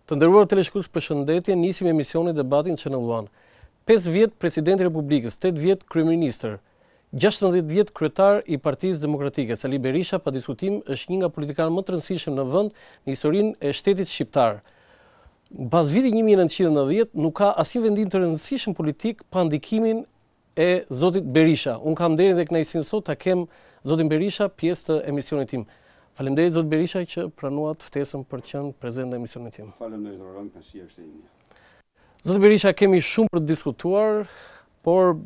Të nderuar teleshikues, përshëndetje, nisim emisionin debatin Channel One. 5 vjet presidenti i Republikës, 8 vjet kryeministër, 16 vjet kryetar i Partisë Demokratike. Sali Berisha, pa diskutim, është një nga politikanët më të rëndësishëm në vend në historinë e shtetit shqiptar. Pas vitit 1990 nuk ka asnjë vendim të rëndësishëm politik pa ndikimin e zotit Berisha. Unë kam nderin dhe kënaqësinë sot ta kem zotin Berisha pjesë të emisionit tim. Faleminderit zot Berisha që pranuat ftesën për të qenë prezent në emisionin tim. Faleminderit Roland, kënaqësia është e ime. Zot Berisha, kemi shumë për të diskutuar, por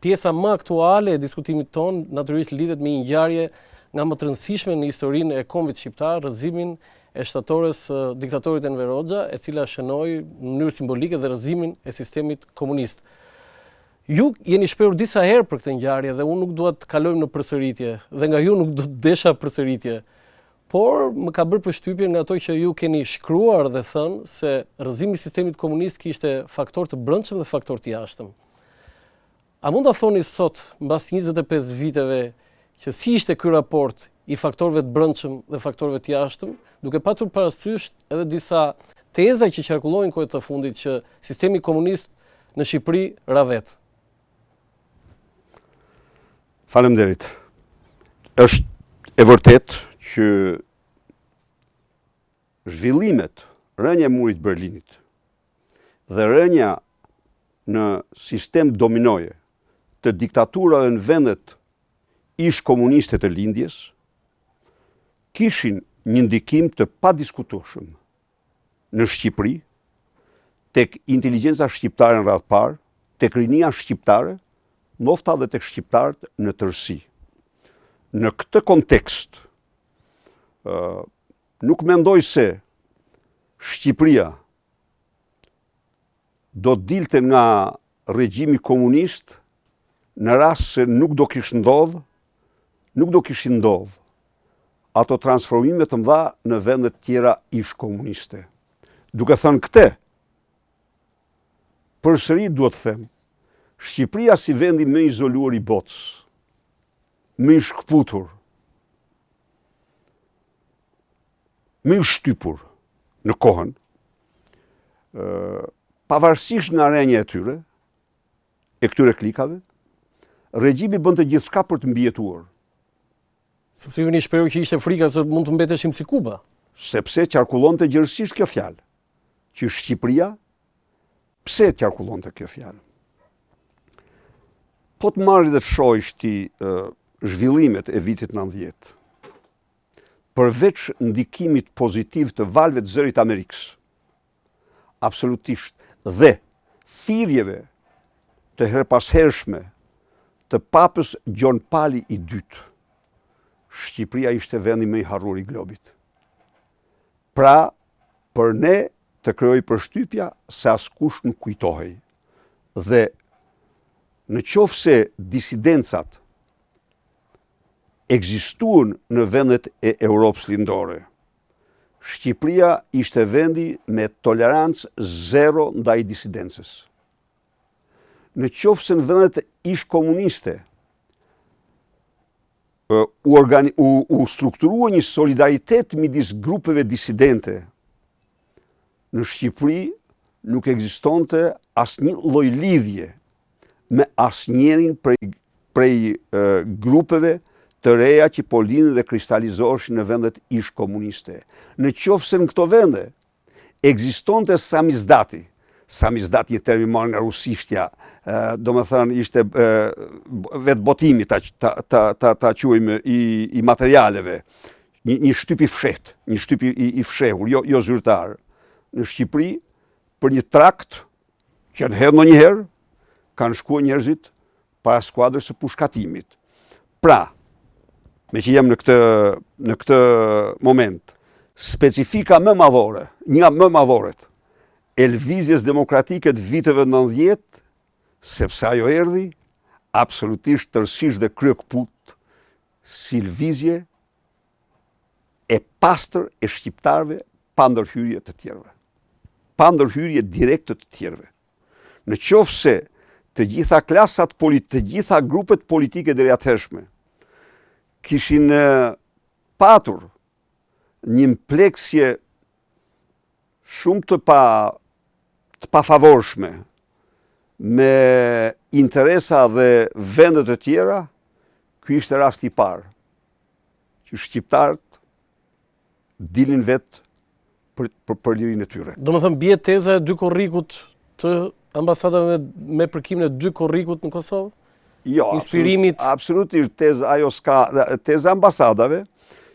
pjesa më aktuale e diskutimit ton natyrisht lidhet me një ngjarje nga më të rëndësishme në historinë e kombit shqiptar, rrëzimin e shtatores diktatorit Enver Hoxha, e cila shënoi në mënyrë simbolike dhe rrëzimin e sistemit komunist. Ju jeni shprehur disa herë për këtë ngjarje dhe unë nuk dua të kalojmë në përsëritje dhe nga ju nuk do të desha përsëritje. Por më ka bërë përshtypje nga ato që ju keni shkruar dhe thënë se rrëzimi i sistemit komunist kishte faktor të brendshëm dhe faktor të jashtëm. A mund ta thoni sot, mbas 25 viteve, që si ishte ky raport i faktorëve të brendshëm dhe faktorëve të jashtëm, duke patur parasysh edhe disa teza që qarkullojnë kohët të fundit që sistemi komunist në Shqipëri ravet? Faleminderit. Është e vërtetë që zhvillimet, rënja e murit Berlinit dhe rënja në sistem dominoje të diktaturave në vendet ish komuniste të lindjes kishin një ndikim të padiskutueshëm në Shqipëri, tek inteligjenca shqiptare në radhë parë, tek rinia shqiptare, nofta dhe tek shqiptarët në tërësi. Në këtë kontekst, nuk mendoj se Shqipëria do të dilte nga regjimi komunist në rast se nuk do kishin ndodhur ato transformime të mëdha në vendet tjera ish komuniste. Duke thënë këtë, përsëri duhet të them, Shqipëria si vendi më izoluar i botës, më i shkputur, më i shtypur në kohën, pavarësisht nga rënja e tyre, e këtyre klikave, regjimi bënte gjithçka për të mbijetuar. Sepse ju një shprehur që ishte frika se mund të mbeteshim si Kuba. Sepse qarkullonte gjërësisht kjo fjalë, që Shqipëria, pse qarkullonte kjo fjalë? Po të marrë dhe të shohësh ti zhvillimet e vitit 90, përveç ndikimit pozitiv të valve të zërit Amerikës, absolutisht, dhe thirrjeve të herpashershme të papës Gjon Pali i dytë, Shqipëria ishte vendi më i harruar i globit. Pra, për ne të krijoj përshtypja se askush nuk kujtohej. Dhe në qoftë se disidencat ekzistuan në vendet e Europës lindore, Shqipëria ishte vendi me tolerancë zero ndaj disidencës. Në qoftë se në vendet ish komuniste u strukturua një solidaritet midis grupeve disidente, në Shqipëri nuk ekzistonte asnjë lloj lidhje me asnjërin prej grupeve të reja që po lindin dhe kristalizoheshin në vendet ish komuniste. Në qoftë se në këto vende ekzistonte samizdati, samizdat një termi marrë nga rusishtja, do më thënë ishte vetë botimi ta quajmë i materialeve, një shtyp i fshehtë, një shtyp i fshehur, jo zyrtar. Në Shqipëri, për një trakt që në hedhë ndonjëherë, kanë shkuar njerëzit para skuadrës së pushkatimit. Pra, me që jem në këtë moment, specifika më madhore, një më madhoret, e lëvizjes demokratike të viteve 90, sepse ajo erdhi absolutisht tërësisht dhe kryekëput si lëvizje e pastër e shqiptarëve pa ndërhyrje të tjerëve. Pa ndërhyrje direkte të tjerëve. Në qoftë se të gjitha klasat të gjitha grupet politike deri atëhershme kishin patur një impleksje shumë të pafavorshme me interesa dhe vendet të tjera, ky ishte rasti i parë që shqiptarët dilin vetë për lirinë e tyre. Do më thëmë, bie teza e dy korrikut të ambasadave me përkimin e dy korrikut në Kosovë? Jo, inspirimit... absolutisht teza ambasadave,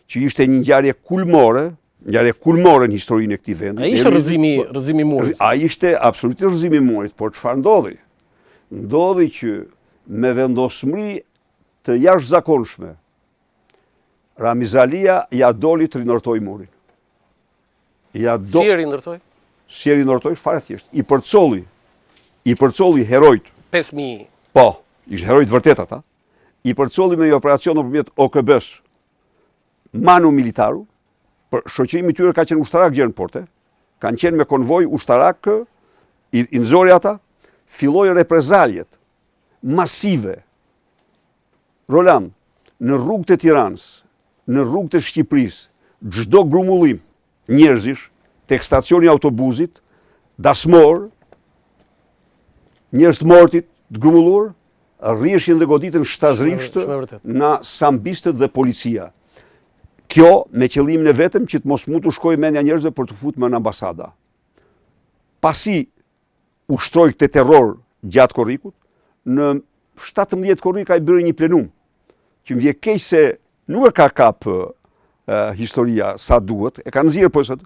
që ishte një ngjarje kulmore në historinë e këtij vendi. A ishte rrëzimi i murit? A ishte absolutisht rrëzimi i murit, por çfarë ndodhi? Ndodhi që me vendosmëri të jashtëzakonshme, Ramiz Alia ja doli të rinortoi murin. Si e rindërtoi? Si e rinortoi fare thjesht. I përcolli herojt. 5.000. Po, ishte herojt vërtet ata. I përcolli me një operacion nëpërmjet OKB-s, Manu Militaru, për shoqërimi i tyre ka qenë ushtarak gjë në porte, kanë qenë me konvoj ushtarak, i nxori ata, filloi reprezaljet masive. Roland, në rrugët e Tiranës, në rrugët e Shqipërisë, çdo grumullim njerëzish, tek stacioni i autobusit, dasmor, njerëz të mortit, të grumulluar, rrieshin dhe goditën shtazrisht nga sambistët dhe policia. Kjo me qëllimin e vetëm që të mos mund të shkojë mendja njerëzve për të futur në ambasada. Pasi ushtroi këtë terror gjatë korrikut, në 17 korrik ai bëri një plenum, që më vjen keq se nuk e ka kap historia sa duhet, e ka nxjerrë po sot,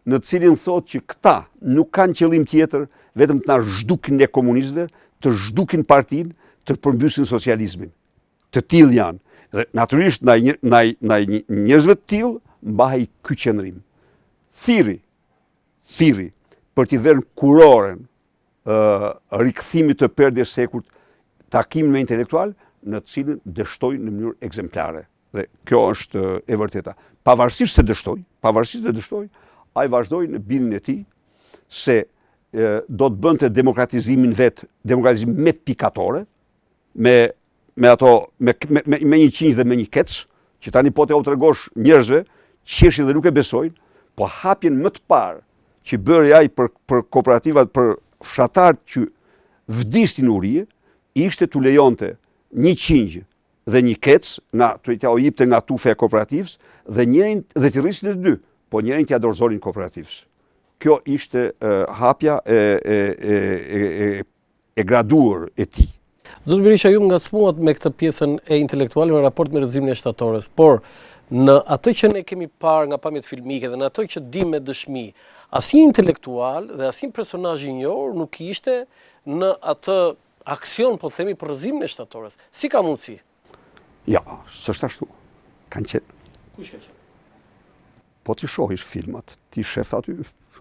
në të cilin thotë që këta nuk kanë qëllim tjetër vetëm të na zhdukin ne komunistëve, të zhdukin partinë, të përmbysin socializmin. Të tillë janë. Dhe natyrisht ndaj njerëzve të tillë mbahej ky qëndrim. Thirri për t'i vënë kuroren rikthimit të perdjes së sekut, takimin me intelektual, në të cilin dështoi në mënyrë ekzemplare. Dhe kjo është e vërteta. Pavarësisht se dështoi, ai vazhdoi në bindjen e tij se do të bënte demokratizimin demokratizim me pikatore, me një qinj dhe me një kec, që tani po t'ja u tregosh njerëzve, qeshin dhe nuk e besojnë, po hapjen më të parë që bëri ai për kooperativat, për fshatarët që vdisnin urije, ishte t'u lejonte një qinj dhe një kec, t'ja u jipte nga tufe e kooperativës, dhe t'i rrisin e dy, po njërin t'ja dorëzonin kooperativës. Kjo ishte hapja e graduar e tij. Zotë Berisha, ju ngacmuat me këtë pjesën e intelektuale në raport me rrëzimin e shtatores, por në atë që ne kemi parë nga pamjet filmike dhe në atë që dim me dëshmi, asnjë intelektual dhe asnjë personazh i njohur nuk ishte në atë aksion, po themi, për rrëzimin e shtatores. Si ka mundësi? Ja, s'është ashtu. Kanë qenë. Kush ka qenë? Po ti shohish filmat, ti shef aty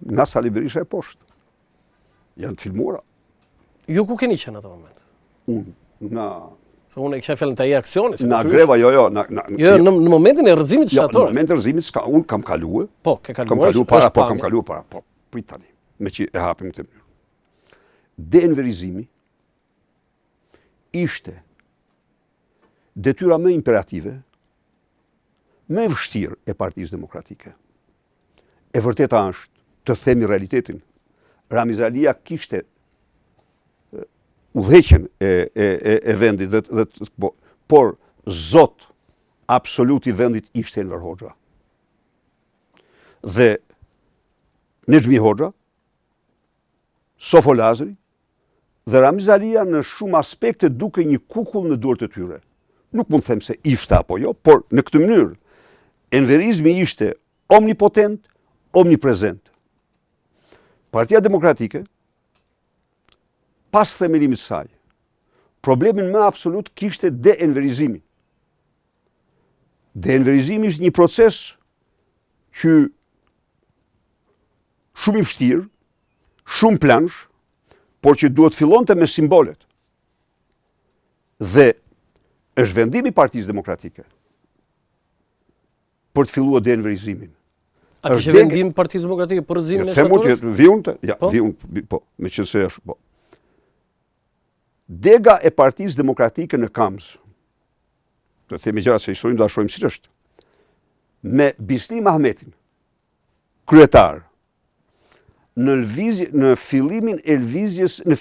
nga Sali Berisha e poshtë. Janë të filmuara. Ju ku keni qenë atë moment? Unë e kisha fjalën të ai aksioni. Nga greva, jo. Në momentin e rrëzimit të shtatores. Në momentin e rrëzimit, unë kam kaluar. Po, kam kaluar para. Po, prit tani, me që e hapim këtë mënyrë. Denverizimi ishte detyra më imperative, më e vështirë e Partisë Demokratike. E vërteta është, të themi realitetin, Ramiz Alia kishte udhëheqjen e vendit, por zot absolut i vendit ishte Enver Hoxha. Dhe Nexhmi Hoxha, Sofo Lazari dhe Ramiz Alia në shumë aspekte duke një kukull në duart e tyre. Nuk mund të them se ishte apo jo, por në këtë mënyrë enverizmi ishte omnipotent, omniprezent. Partia Demokratike, pas themelimit të saj, problemin më absolut kishte de-enverizimi. De-enverizimi ishte një proces që shumë i vështirë, shumë plansh, por që duhet fillonte me simbolet. Dhe është vendimi i Partisë Demokratike për të filluar de-enverizimin. A kishte vendim Partisë Demokratike për rrëzimin e shtatores? Po, meqense është, po. Dega e Partisë Demokratike në Kamz, të themi gjëra se historinë do ta shohim siç është, me Bislim Ahmetin, kryetar, në fillimin e lëvizjes, në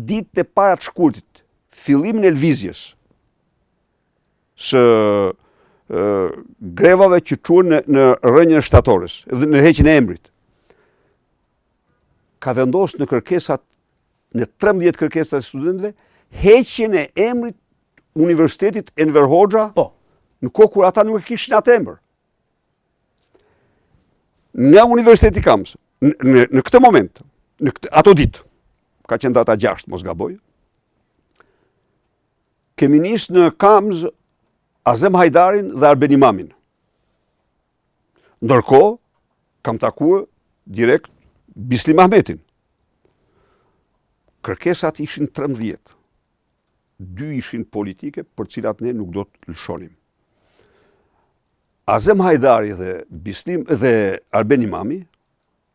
ditë e para të shkurtit, fillimin e lëvizjes së grevave që quhen në rënjën e shtatores, dhe në heqjen e emrit, ka vendosur në kërkesat, në 13 kërkesat e studentëve, heqjen e emrit Universitetit Enver Hoxha, në kohë kur ata nuk e kishin atë emër. Nga Universiteti Kamës, në këtë moment, ato ditë, ka qenë data 6, mos gaboj, kemi nisë në Kamës Azem Hajdarin dhe Arben Imamin. Ndërkohë, kam takuar direkt Bislim Ahmetin. Kërkesat ishin 13. 2 ishin politike, për cilat ne nuk do të lëshonim. Azem Hajdari dhe Arben Imami,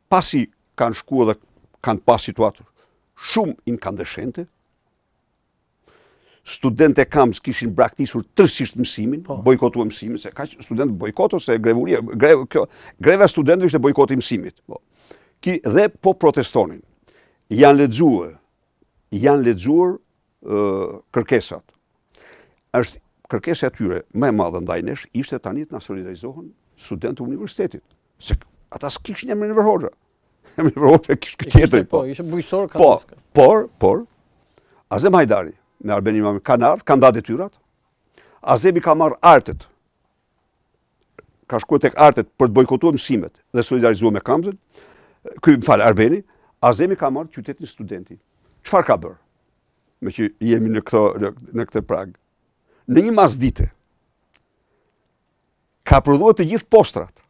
pasi kanë shkuar dhe kanë pas situatë shumë inkandeshente, studentët e Kamës kishin braktisur tërësisht mësimin, bojkotuar mësimin, se ka student bojkoto, se greva studentëve ishte bojkoti mësimit. Dhe po protestonin. Janë lexuar kërkesat. Është kërkesa e tyre më e madhe ndaj nesh ishte tani të na solidarizohen studentët e universitetit. Se ata s'kishin emrin Enver Hoxha. Enver Hoxha kishte tjetër. Po, ishte bujësor ka. Por Azem Hajdari me Arben Imami kanë da detyrat. Azemi ka marrë artet. Ka shkuar tek artet për të bojkotuar mësimet dhe solidarizuar me Kamzën. Arbeni, Azemi ka marrë qytetin studenti. Çfarë ka bërë? Me që jemi në këtë prag. Në një masdite, ka prodhuar të gjithë postrat.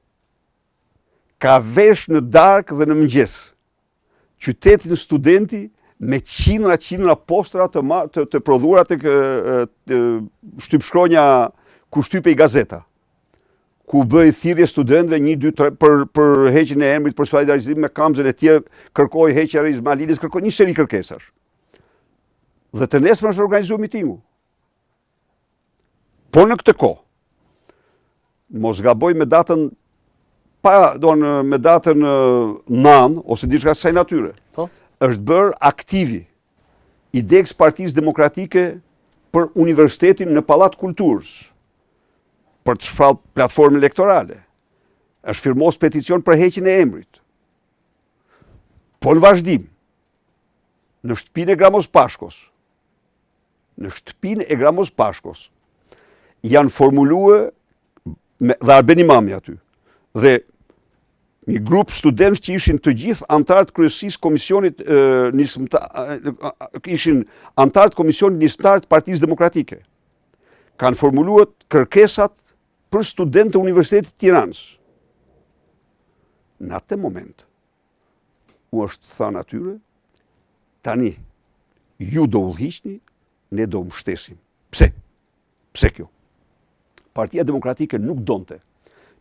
Ka vesh në darkë dhe në mëngjes. Qytetin studenti me qindra postra të prodhuara tek shtypshkronja ku shtypej gazeta. Ku bëj thirrje studentëve 1, 2, 3 për heqjen e emrit, për solidarizim me Kamzën e tjerë, kërkoi heqja e Ismailidis, kërkoi një seri kërkesash. Dhe të nesër është organizuar mitingu. Po në këtë kohë, mos gaboj me datën me datën 9 ose diçka saj natyre. Është bërë aktivi i deks Partisë Demokratike për universitetin në Pallat Kulturës, për të shfallë platformë elektorale. Është firmos peticion për heqjen e emrit. Po në vazhdim, në shtëpinë e Gramos Pashkos, janë formuluar dhe Arben Imami aty, dhe një grup studentësh që ishin të gjithë antarët kryesisë komisionit ishin antarët komisionit nisëtar të Partisë Demokratike. Kanë formuluar kërkesat për studentë të Universitetit Tiranës. Në atë moment, u është thënë atyre, tani, ju do udhëhiqni, ne do mbështesim. Pse? Pse kjo? Partia Demokratike nuk donte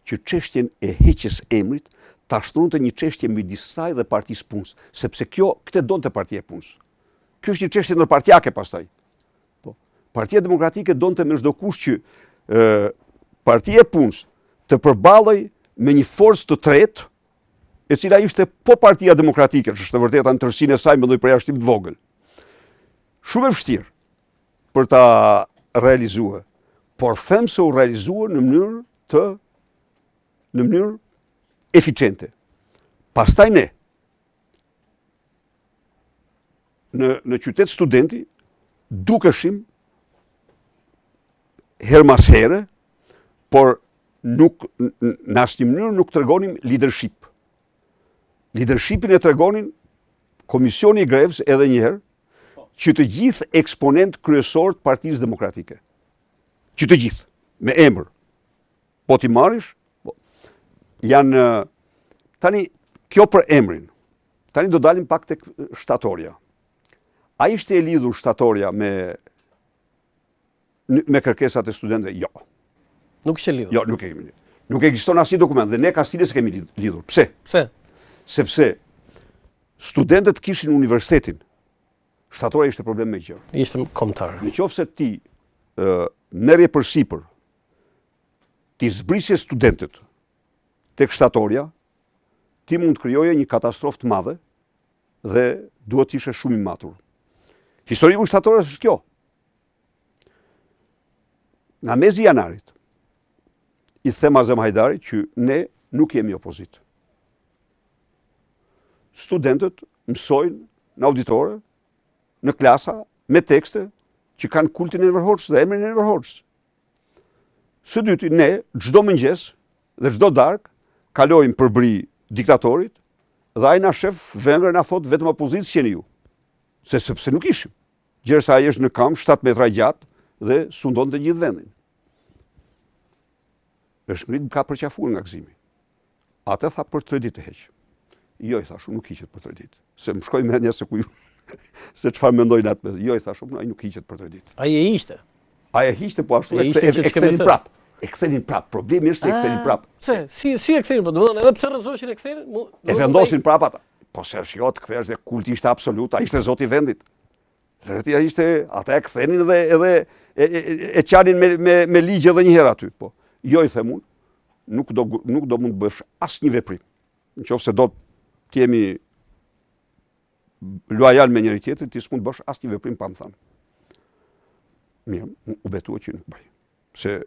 që çështjen e heqjes emrit ta shtronte një çështje midis saj dhe Partisë Punës, sepse këtë donte Partia e Punës. Kjo është një çështje ndërpartiake pastaj. Partia Demokratike donte me çdo kusht që Partia e Punës të përballej me një forcë të tretë, e cila ishte po Partia Demokratike, që është e vërteta në tërësinë e saj me lloj përjashtim të vogël. Shumë e vështirë për ta realizuar, por them se u realizuar në mënyrë eficiente. Pastaj ne, në qytet studenti, dukeshim her mas here, por në asnjë mënyrë nuk tregonim leadership. Leadershipin e tregonin Komisioni i Grevës edhe njëherë, që të gjithë eksponent kryesor të Partisë Demokratike. Që të gjithë, me emër. Po ti marrish, janë, tani, kjo për emrin. Tani do dalim pak tek shtatorja. A ishte e lidhur shtatorja me kërkesat e studentëve? Jo. Nuk ishte lidhur? Jo, nuk e kemi lidhur. Nuk ekziston asnjë dokument dhe ne Kastiles kemi lidhur. Pse? Pse? Sepse studentët kishin universitetin. Shtatorja ishte problem me gjë. Ishte kombëtare. Në qoftë se ti merrje përsipër, ti zbrisje studentët tek shtatorja, ti mund të krijoje një katastrofë të madhe dhe duhet të ishe shumë i matur. Historia ushtatore është kjo. Nga mezi janarit, i them Azem Hajdarit që ne nuk jemi opozit. Studentët mësojnë në auditore, në klasa, me tekste që kanë kultin e Enver Hoxhës dhe emrin e Enver Hoxhës. Së dyti, ne, çdo mëngjes dhe çdo darkë, kalojmë përbri diktatorit dhe ai na shef Vengër na thot vetëm opozit s'jeni ju. Sepse nuk ishim. Gjersa ai është në kam 7 metra gjatë dhe sundon të gjithë vendin. Është ngrit ka përqafuar nga gëzimi. Atë tha për 3 ditë të heq. Jo, i thashun, nuk hiqet për 3 ditë. Se më shkoi mendja se se çfarë mendojnë atë. Jo, i thashun, ai nuk hiqet për 3 ditë. Ai e ishte. Ai e hiqte, po ashtu e kthenin prap. E kthenin prap. Problemi është se e kthenin prap. Si e kthenin, po domethënë edhe pse rrezoshin e kthenin, e vendosin prap ata. Po se është jo të kthesh dhe kulti ishte absolut, ai ishte zoti i vendit. Rretja ishte, ata e kthenin edhe e qanin me ligj edhe një herë aty, po. Jo, i them unë, nuk do mund të bësh asnjë veprim. Nëse do të jemi loajal me njëri tjetrin, ti s'mund të bësh asnjë veprim pa më thënë. Mirë, u betua që nuk bëj. Se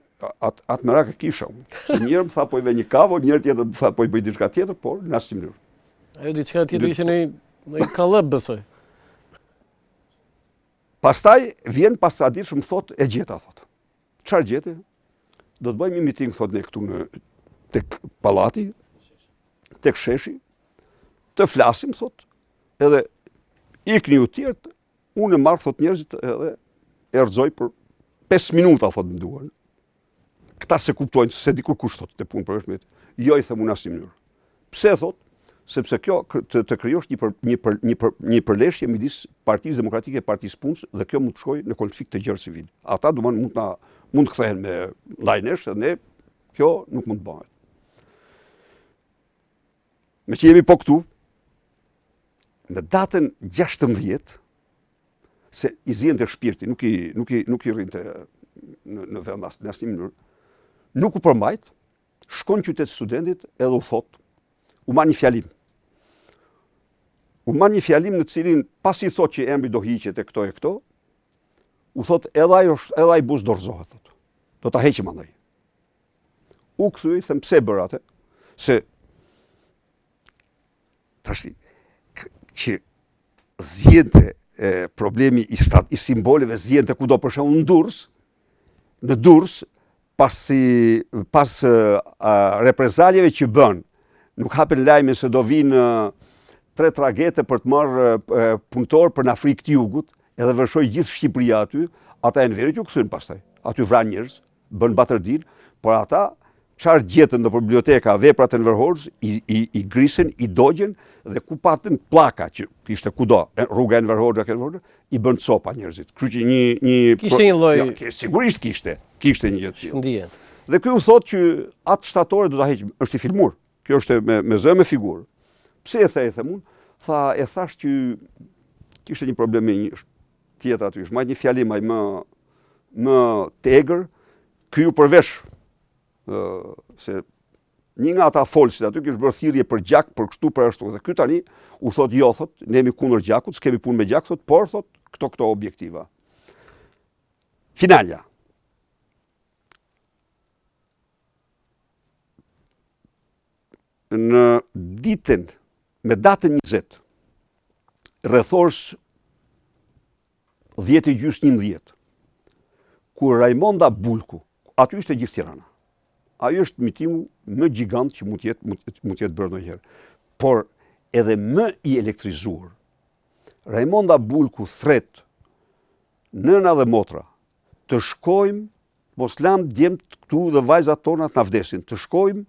atë merak e kisha unë. Se njërë më tha po i ve një kavo, njërë tjetër më tha po i bëj diçka tjetër, por në asnjë mënyrë. Ajo diçka tjetër ishte në kallëp, besoj. Pastaj vjen pasadish më thot e gjeta, thot. Çfarë gjete? Do të bëjmë një miting, thot ne këtu tek pallati, tek sheshi, të flasim, thot, edhe ikni ju tjerë, unë e marr, thot, njerëzit edhe erxoj për 5 minuta, thot, më duan. Këta se kuptojnë se dikur kush thot të punë për është. Jo, i them unë asnjë mënyrë. Pse thot? Sepse kjo të krijosh një përleshje midis Partisë Demokratike e Partisë Punës dhe kjo mund të shkojë në konflikt të gjerë civil. Ata mund të kthehen me ndajnesh dhe ne kjo nuk mund të bëhet. Me që jemi po këtu, në datën 16, se i zjente shpirti, nuk i rrinte në vend në asnjë mënyrë, nuk u përmbajt, shkon qytet studentit edhe u thot, u marr një fjalim. U marr një fjalim në cilin pasi thot që emri do hiqet e këto, u thot edhe ai buz dorëzohet, thot. Do ta heqim andaj. U kthye, them pse bëra atë? Se tash që zjente problemi i simboleve zjente kudo, për shembull në Durrës, pas reprezaljeve që bën, nuk hapen lajme se do vinë 3 tragete për të marrë punëtor për në Afrikë të Jugut, edhe vërshoj gjithë Shqipëria aty, ata e në verit ju këthyn pastaj. Aty vran njerëz, bën batërdin, por ata çfarë gjetën në biblioteka veprat e Enver Hoxhës, i grisen, i dogjen, dhe ku patën pllaka që kishte kudo, rruga Enver Hoxha, i bën copa njerëzit. Kështu që kishte një lloj. Sigurisht kishte një gjë të tillë. Dhe ky u thotë që atë shtatore do ta heqim, është i filmuar. Kjo është me zë me figurë. Pse e them unë? E thash që kishte një problem me një tjetër aty. Majt një fjalim ai më tegër, ky u përvesh se një nga ata folësit aty kishte bërë thirrje për gjak, për kështu për ashtu. Dhe ky tani u thotë jo, thotë, ne jemi kundër gjakut, s'kemi punë me gjak, thotë, por thotë këto objektiva. Finalja. Në ditën, me datën 20, rrethorës 10:11, kur Raimonda Bulku, aty ishte gjithë Tirana. Ajo është mitingu më gjigant që mund të jetë bërë ndonjëherë, por edhe më i elektrizuar. Raimonda Bulku thret nëna dhe motra të shkojmë, mos lam djemt këtu dhe vajzat tona të na vdesin, të shkojmë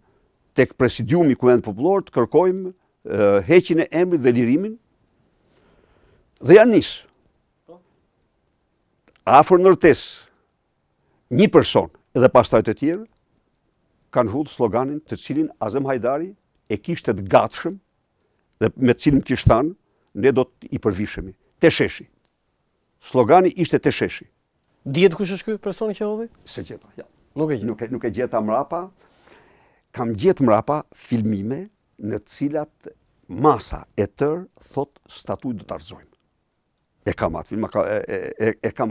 tek presidiumi i Kuvendit Popullor, të kërkojmë heqjen e emrit dhe lirimin. Dhe janë nisë. Afër ndërtesë, një person edhe pastaj të tjerë kanë hudhur sloganin të cilin Azem Hajdari e kishte të gatshëm dhe me të cilin kishte thënë ne do të i përvishemi. Te sheshi. Slogani ishte te sheshi. Dihet kush është ky personi që hodhi? Se gjeta, ja. Nuk e gjeta mrapa. Kam gjetë mrapa filmime në cilat masa e tërë thot statuj do të arzojmë. E kam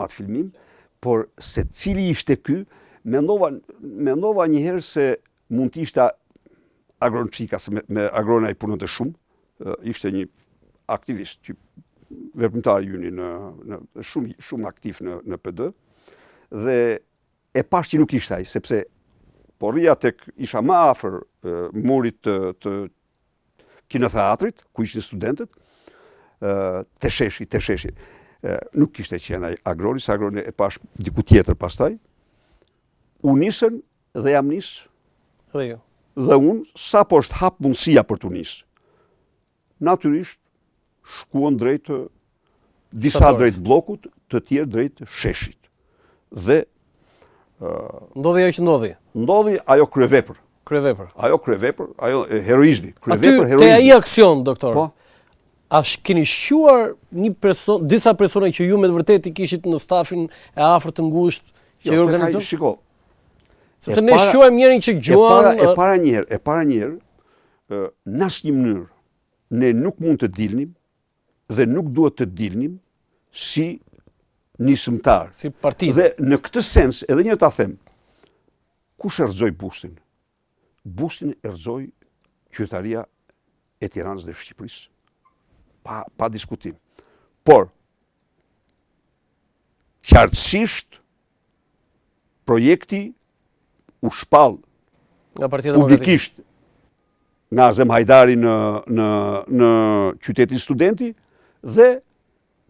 atë filmim, por se cili ishte ky, mendova njëherë se mund të ishte Agron Çika, se me Agron ai punonte shumë, ishte një aktivist, veprimtar juni shumë aktiv në PD, dhe e pash që nuk ishte ai, sepse po rria tek isha më afër murit të kinoteatrit, ku ishin studentët, te sheshi. Nuk kishte qenë ai Agroni, se Agroni e pash diku tjetër pastaj. U nisën dhe jam nis. Dhe unë, sa po është hap mundësia për të nisë, natyrisht shkuan drejt disa drejt bllokut, të tjerë drejt sheshit. Dhe ndodhi ajo që ndodhi. Ndodhi ajo kryevepër. Ajo heroizmi. Te ai aksion, doktor. Po. A keni shquar disa persona që ju me të vërtetë i kishit në stafin e afërt të ngushtë që i organizon? Shiko. Sepse ne shquajmë njërin që gjuan. E para njerë, në asnjë mënyrë ne nuk mund të dilnim dhe nuk duhet të dilnim si nisëmtar. Si parti. Dhe në këtë sens, edhe një ta them, kush e rrëzoi Bustin? Bustin e rrëzoi qytetaria e Tiranës dhe Shqipërisë. Pa diskutim. Por, qartësisht, projekti u shpall publikisht nga Azem Hajdari në qytetin studenti dhe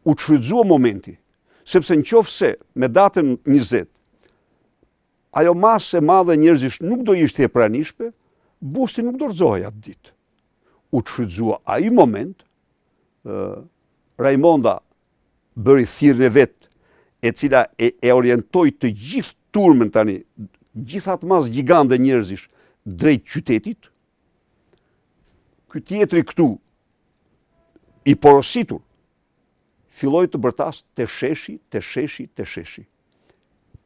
u çfrytëzua momenti. Sepse nëse me datën 20, ajo masë e madhe njerëzish nuk do ishte e pranishme, Busti nuk do rrëzohej atë ditë. U çfrytëzua ai moment, Raimonda bëri thirrjen e vet, e cila e orientoi të gjithë turmën tani, gjithë atë masë gjigande njerëzish drejt qytetit. Ky tjetri këtu, i porositur, filloi të bërtas te sheshi.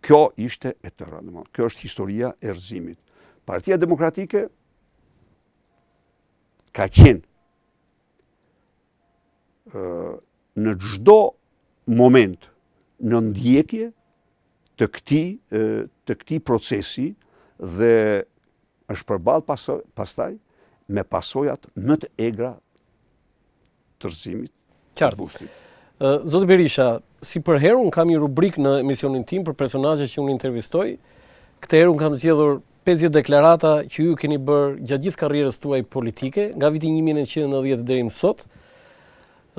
Kjo ishte e tëra. Kjo është historia e rrëzimit. Partia Demokratike ka qenë në çdo moment në ndjekje të këtij procesi dhe është përballë pastaj me pasojat më të egra të rrëzimit të Bustit. Zoti Berisha, si për herë unë kam një rubrikë në emisionin tim për personazhet që unë intervistoj. Këtë herë unë kam zgjedhur 50 deklarata që ju keni bërë gjatë gjithë karrierës tuaj politike, nga viti 1990 deri më sot.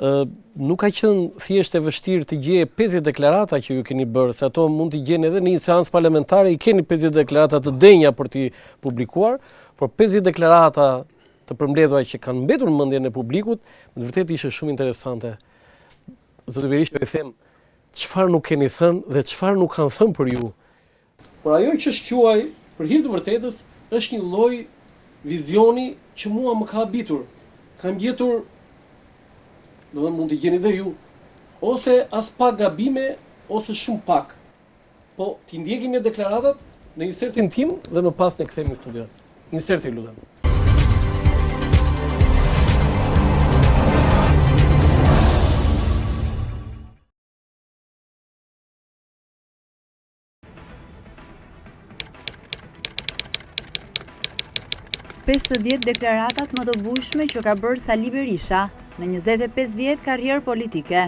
Nuk ka qenë thjesht e vështirë të gjejë 50 deklarata që ju keni bërë, se ato mund t'i gjeni edhe në një seancë parlamentare, i keni 50 deklarata të denja për t'i publikuar, por 50 deklarata të përmbledhura që kanë mbetur në mendjen e publikut, me vërtet ishte shumë interesante. Zoti Berisha, ju them, çfarë nuk keni thënë dhe çfarë nuk kanë thënë për ju. Por ajo që shquaj për hir të vërtetës është një lloj vizioni që mua më ka habitur. Kam gjetur, do të mund t'i gjeni dhe ju, ose as pak gabime, ose shumë pak. Po, t'i ndjekim e deklaratat në insertin tim dhe më pas ne kthehemi në studio. Inserti, lutem. Pesëdhjetë deklaratat më të bujshme që ka bërë Sali Berisha në 25 vjet karrierë politike.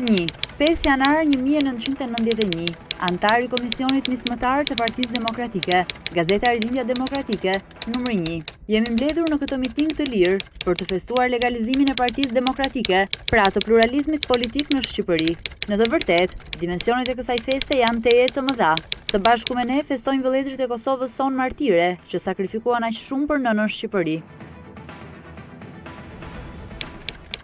1. 5 janar 1991, antar i Komisionit Nismëtar të Partisë Demokratike, Gazeta Rilindja Demokratike, numri 1. Jemi mbledhur në këtë miting të lirë për të festuar legalizimin e Partisë Demokratike, pra të pluralizmit politik në Shqipëri. Në të vërtet, dimensionet e kësaj feste janë teje të mëdha. Së bashku me ne festojnë vëllezërit e Kosovës son martire, që sakrifikuan aq shumë për nënën Shqipëri.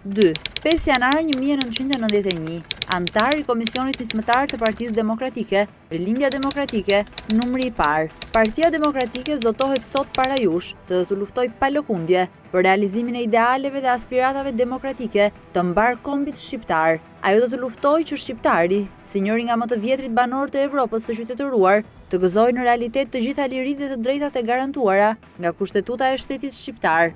2. 5 janar 1991, antar i Komisionit Nismëtar të Partisë Demokratike, Rilindja Demokratike, numri i parë. Partia Demokratike zotohet sot para jush se do të luftoj pa lëkundje për realizimin e idealeve dhe aspiratave demokratike të mbar kombit shqiptar. Ajo do të luftoj që shqiptari, si njëri nga më të vjetrit banor të Evropës të qytetëruar, të gëzojë në realitet të gjitha liritë dhe të drejtat e garantuara nga Kushtetuta e Shtetit Shqiptar.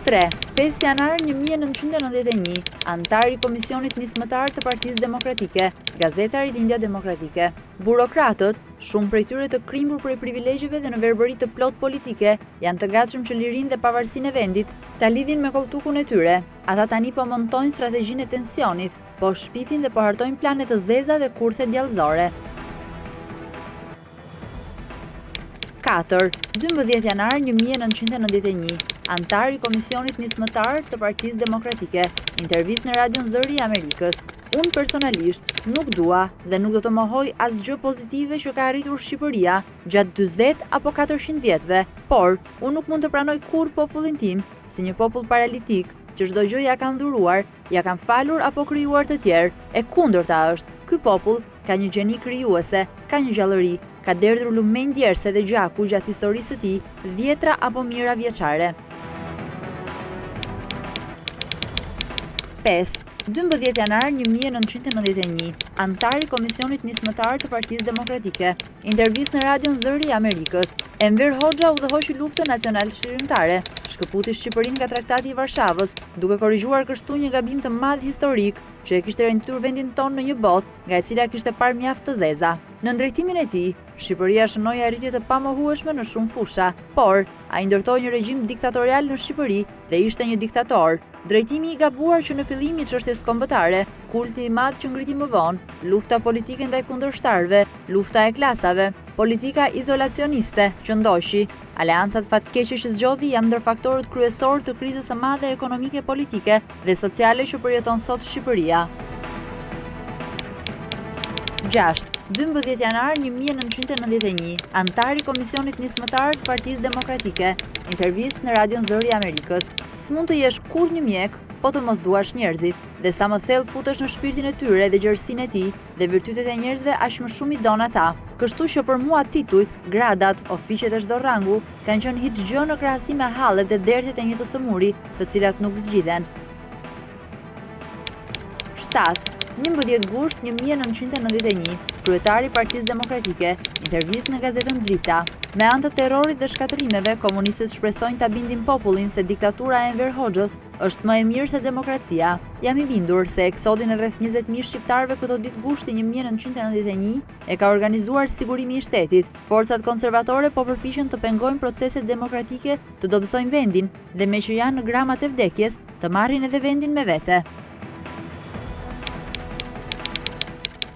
3. 5 janar 1991, antar i Komisionit Nismëtar të Partisë Demokratike, Gazeta Rilindja Demokratike. Burokratët, shumë prej tyre të krimbur prej privilegjeve dhe në verbëri të plot politike, janë të gatshëm që lirinë dhe pavarësinë e vendit ta lidhin me kolltukun e tyre. Ata tani po montojnë strategjinë e tensionit, po shpifin dhe po hartojnë plane të zeza dhe kurthe djallëzore. 4. 12 janar 1991, antar i Komisionit Nismëtar të Partisë Demokratike, intervistë në Radion Zëri i Amerikës. Unë personalisht nuk dua dhe nuk do të mohoj asgjë pozitive që ka arritur Shqipëria gjatë 40 apo 400 vjetëve, por unë nuk mund të pranoj kurrë popullin tim si një popull paralitik që çdo gjë ja kanë dhuruar, ja kanë falur apo krijuar të tjerë. E kundërta është, ky popull ka një gjeni krijuese, ka një gjallëri, ka derdhur lumenj djerse dhe gjaku gjatë historisë së tij, dhjetra apo mijëra vjeçare. 5. 12 janar 1991, antar i Komisionit Nismëtar të Partisë Demokratike, intervistë në Radion Zëri i Amerikës. Enver Hoxha udhëhoqi luftën nacional shqiptare, shkëputi Shqipërinë nga Traktati i Varshavës, duke korrigjuar kështu një gabim të madh historik që e kishte renditur vendin tonë në një botë nga e cila kishte parë mjaft të zeza. Në ndrejtimin e tij, Shqipëria shënoi arritje të pamohueshme në shumë fusha, por ai ndërtoi një regjim diktatorial në Shqipëri dhe ishte një diktator. Drejtimi i gabuar që në fillim i çështjes kombëtare, kulti i madh që ngriti më vonë, lufta politike ndaj kundërshtarëve, lufta e klasave, politika izolacioniste që ndoqi, aleancat fatkeqe që zgjodhi janë ndër faktorët kryesor të krizës së madhe ekonomike, politike dhe sociale që përjeton sot Shqipëria. 6. 12 janar 1991, antar i Komisionit Nismëtar të Partisë Demokratike, intervistë në Radion Zëri i Amerikës. S'mund të jesh kurrë një mjek, po të mos duash njerëzit, dhe sa më thellë futesh në shpirtin e tyre dhe gjerësinë e tij dhe virtytet e njerëzve, aq më shumë i don ata. Kështu që për mua titujt, gradat, ofiqet e çdo rangu kanë qenë hiç gjë në krahasim me hallet dhe dertet e një të muri, të cilat nuk zgjidhen. 7. 11 gusht 1991, kryetari i Partisë Demokratike, intervistë në gazetën Drita. Me anë të terrorit dhe shkatërimeve, komunistët shpresojnë ta bindin popullin se diktatura e Enver Hoxhës është më e mirë se demokracia. Jam i bindur se eksodin e rreth 20.000 shqiptarëve këto ditë gushti 1991 e ka organizuar sigurimi i shtetit. Forcat konservatore po përpiqen të pengojnë proceset demokratike, të dobësojnë vendin dhe me që janë në gramat e vdekjes, të marrin edhe vendin me vete.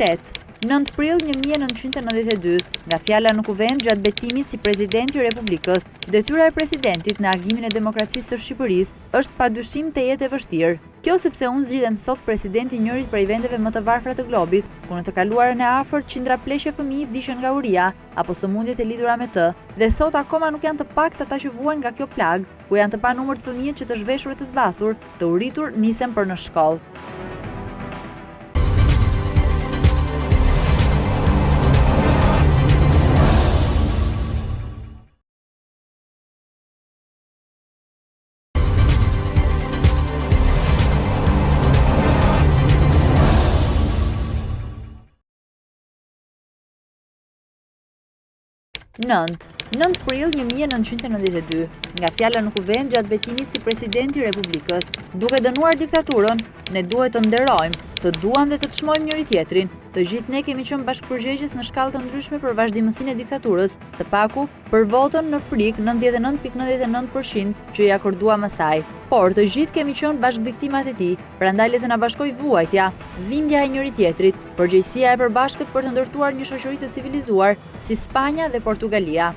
8. 9 prill 1992, nga fjala në kuvend gjatë betimit si presidenti i Republikës. Detyra e presidentit në agimin e demokracisë së Shqipërisë është padyshim të jetë e vështirë. Kjo sepse unë zgjidhem sot presidenti i njërit prej vendeve më të varfra të globit, ku në të kaluarën e afërt qindra pleqe fëmijë vdishin nga uria apo sëmundjet e lidhura me të, dhe sot akoma nuk janë të paktë ata që vuajnë nga kjo plag, ku janë të panumërt fëmijët që të zhveshur e të zbathur, të uritur nisen për në shkollë. Nënt 9 prill 1992, nga fjala në kuvend gjatë betimit si presidenti i Republikës. Duke dënuar diktaturën, ne duhet të nderojmë, të duam dhe të çmojmë njëri tjetrin. Të gjithë ne kemi qenë bashkëpërgjegjës në shkallë të ndryshme për vazhdimësinë e diktaturës, të paku për votën në frikë 99.99% që i akorduam asaj. Por të gjithë kemi qenë bashkëviktimat e tij, prandaj le të na bashkojë vuajtja, dhimbja e njëri tjetrit, përgjegjësia e përbashkët për të ndërtuar një shoqëri të civilizuar si Spanja dhe Portugalia.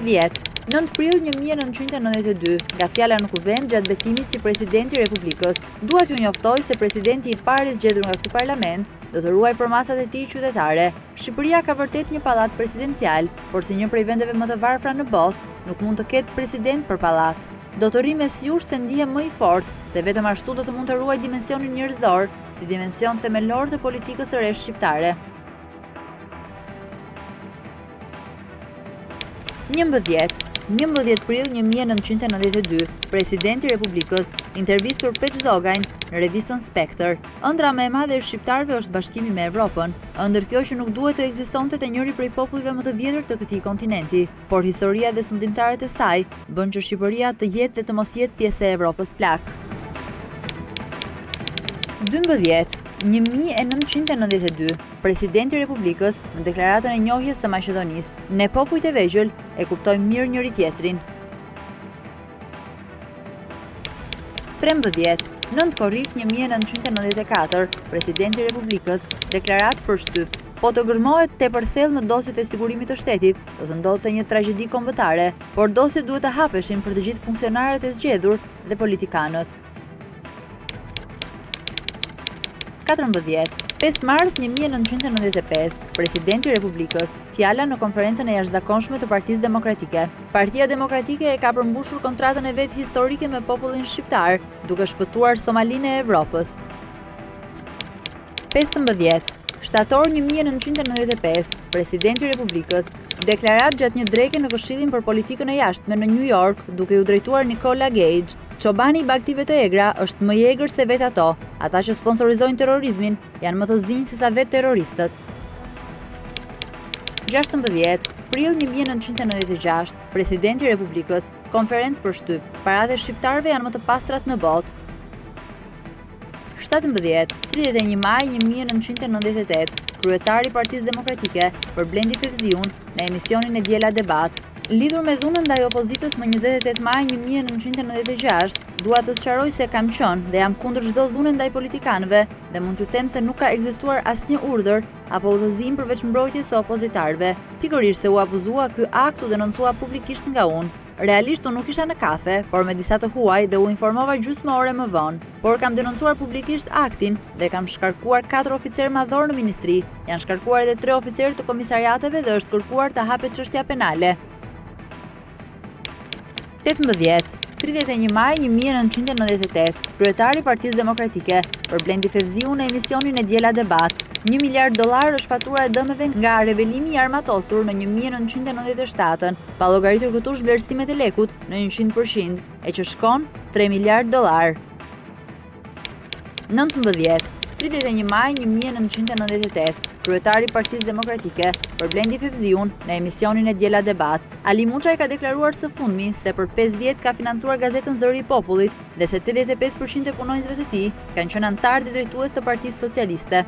10. 9 prill 1992, nga fjala në kuvend gjatë betimit si presidenti i Republikës. Dua t'ju njoftoj se presidenti i parë i zgjedhur nga ky parlament do të ruaj përmasat e tij qytetare. Shqipëria ka vërtet një pallat presidencial, por si një prej vendeve më të varfra në botë, nuk mund të ketë president për pallat. Do të rri mes jush se ndihem më i fortë dhe vetëm ashtu do të mund të ruaj dimensionin njerëzor si dimension themelor të politikës së re shqiptare. 11 prill 1992, presidenti i Republikës intervistur Peç Zogajn në revistën Spektër. Ëndra më e madhe e shqiptarëve është bashkimi me Evropën, ëndër kjo që nuk duhet të ekzistonte te njëri prej popujve më të vjetër të këtij kontinenti, por historia dhe sundimtarët e saj bën që Shqipëria të jetë dhe të mos jetë pjesë e Evropës plak. 1992, Presidenti i Republikës në deklaratën e njohjes së Maqedonisë, ne popujt e vegjël e kuptojmë mirë njëri tjetrin. 13. 9 korrik 1994, Presidenti i Republikës deklarat për shtyp. Po të gërmohet tepër thellë në dosjet e sigurimit të shtetit, do të ndodhte një tragjedi kombëtare, por dosjet duhet të hapeshin për të gjithë funksionarët e zgjedhur dhe politikanët. 14. 5 mars 1995, Presidenti i Republikës, fjala në konferencën e jashtëzakonshme të Partisë Demokratike. Partia Demokratike e ka përmbushur kontratën e vet historike me popullin shqiptar, duke shpëtuar Somalinë e Evropës. 15. Shtator 1995, Presidenti i Republikës deklarat gjatë një dreke në Këshillin për politikën e jashtme në New York, duke u drejtuar Nicola Gage. Çobani i bagtive të egra është më i egër se vetë ato. Ata që sponsorizojnë terrorizmin janë më të zinj se sa vetë terroristët. 16. Prill 1996, Presidenti i Republikës, konferencë për shtyp. Paratë e shqiptarëve janë më të pastrat në botë. 17. 31 maj 1998, kryetari i Partisë Demokratike për Blendi Fevziun në emisionin e Diela Debat. Lidhur me dhunën ndaj opozitës më 28 maj 1996, dua të sqaroj se kam qenë dhe jam kundër çdo dhune ndaj politikanëve dhe mund t'ju them se nuk ka ekzistuar asnjë urdhër apo udhëzim përveç mbrojtjes së opozitarëve. Pikërisht se u abuzua ky akt u denoncua publikisht nga unë. Realisht unë nuk isha në kafe, por me disa të huaj dhe u informova gjysmë ore më vonë. Por kam denoncuar publikisht aktin dhe kam shkarkuar 4 oficerë madhor në ministri. Janë shkarkuar edhe 3 oficerë të komisariateve dhe është kërkuar të hapet çështja penale. 18. 31 maj 1998, kryetari i Partisë Demokratike për Blendi Fevziu në emisionin e Diela Debat. $1 miliard është fatura e dëmeve nga rebelimi i armatosur në 1997, pa llogaritur këtu vlerësimet e lekut në 100%, e që shkon $3 miliard. 19. 31 maj 1998, kryetari i Partisë Demokratike për Blendi Fevziun në emisionin e Diela Debat. Ali Muçaj ka deklaruar së fundmi se për 5 vjet ka financuar gazetën Zëri i Popullit dhe se 85% e punonjësve të tij kanë qenë anëtarë dhe drejtues të Partisë Socialiste.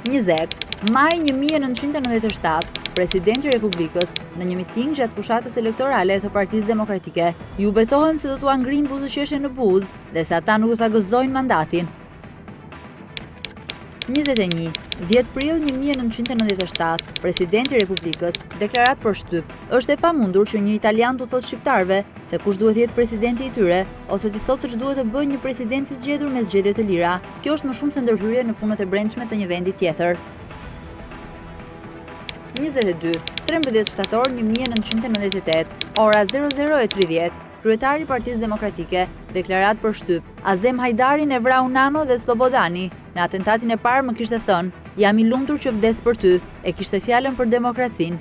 20. Maj 1997, Presidenti i Republikës në një miting gjatë fushatës elektorale të Partisë Demokratike, ju betohem se do t'u ngrijnë buzëqeshje në buzë dhe se ata nuk do ta gëzojnë mandatin. 21. 10 prill 1997, Presidenti i Republikës deklarat për shtyp. Është e pamundur që një italian t'u thotë shqiptarëve se kush duhet jetë presidenti i tyre, ose t'i thotë se ç'duhet të bëjë një president i zgjedhur me zgjedhje të lira. Kjo është më shumë se ndërhyrje në punët e brendshme të një vendi tjetër. 22. 13 shtator 1998, ora 00:30, kryetari i Partisë Demokratike deklarat për shtyp. Azem Hajdarin e vrau Nano dhe Slobodani. Në atentatin e parë më kishte thënë, jam i lumtur që vdes për ty, e kishte fjalën për demokracinë.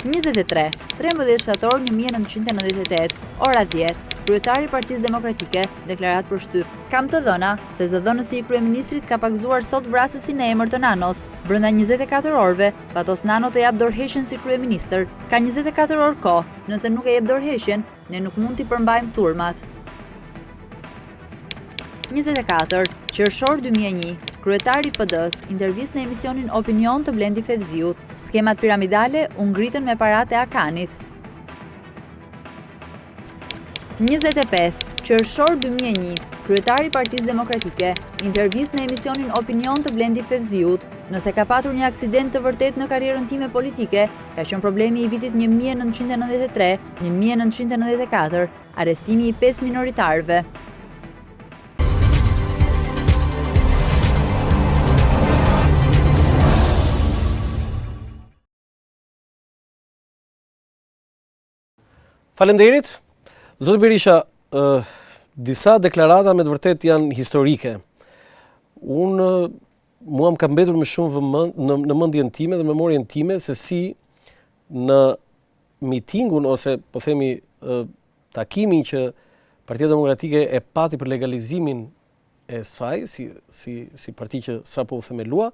23. 13 shtator 1998, ora 10, kryetari i Partisë Demokratike deklarat për shtyp. Kam të dhëna se zëdhënësi i kryeministrit ka pakzuar sot vrasësin e emër të Nanos. Brenda 24 orëve, patos Nano të jap dorëheqjen si kryeministër. Ka 24 orë kohë, nëse nuk e jep dorëheqjen, ne nuk mund t'i përmbajmë turmat. 24. Qershor 2001, kryetari i PD-s, intervistë në emisionin Opinion të Blendi Fevziut. Skemat piramidale u ngritën me paratë e Akanit. 25. Qershor 2001, kryetari i Partisë Demokratike, intervistë në emisionin Opinion të Blendi Fevziut. Nëse ka patur një aksident të vërtet në karrierën time politike, ka qenë problemi i vitit 1993-1994, arrestimi i 5 minoritarëve. Faleminderit. Zoti Berisha, disa deklarata me të vërtet janë historike. Mua më ka mbetur më shumë në mendjen time dhe memorien time se si në mitingun ose po themi takimin që Partia Demokratike e pati për legalizimin e saj, si parti që sapo u themelua,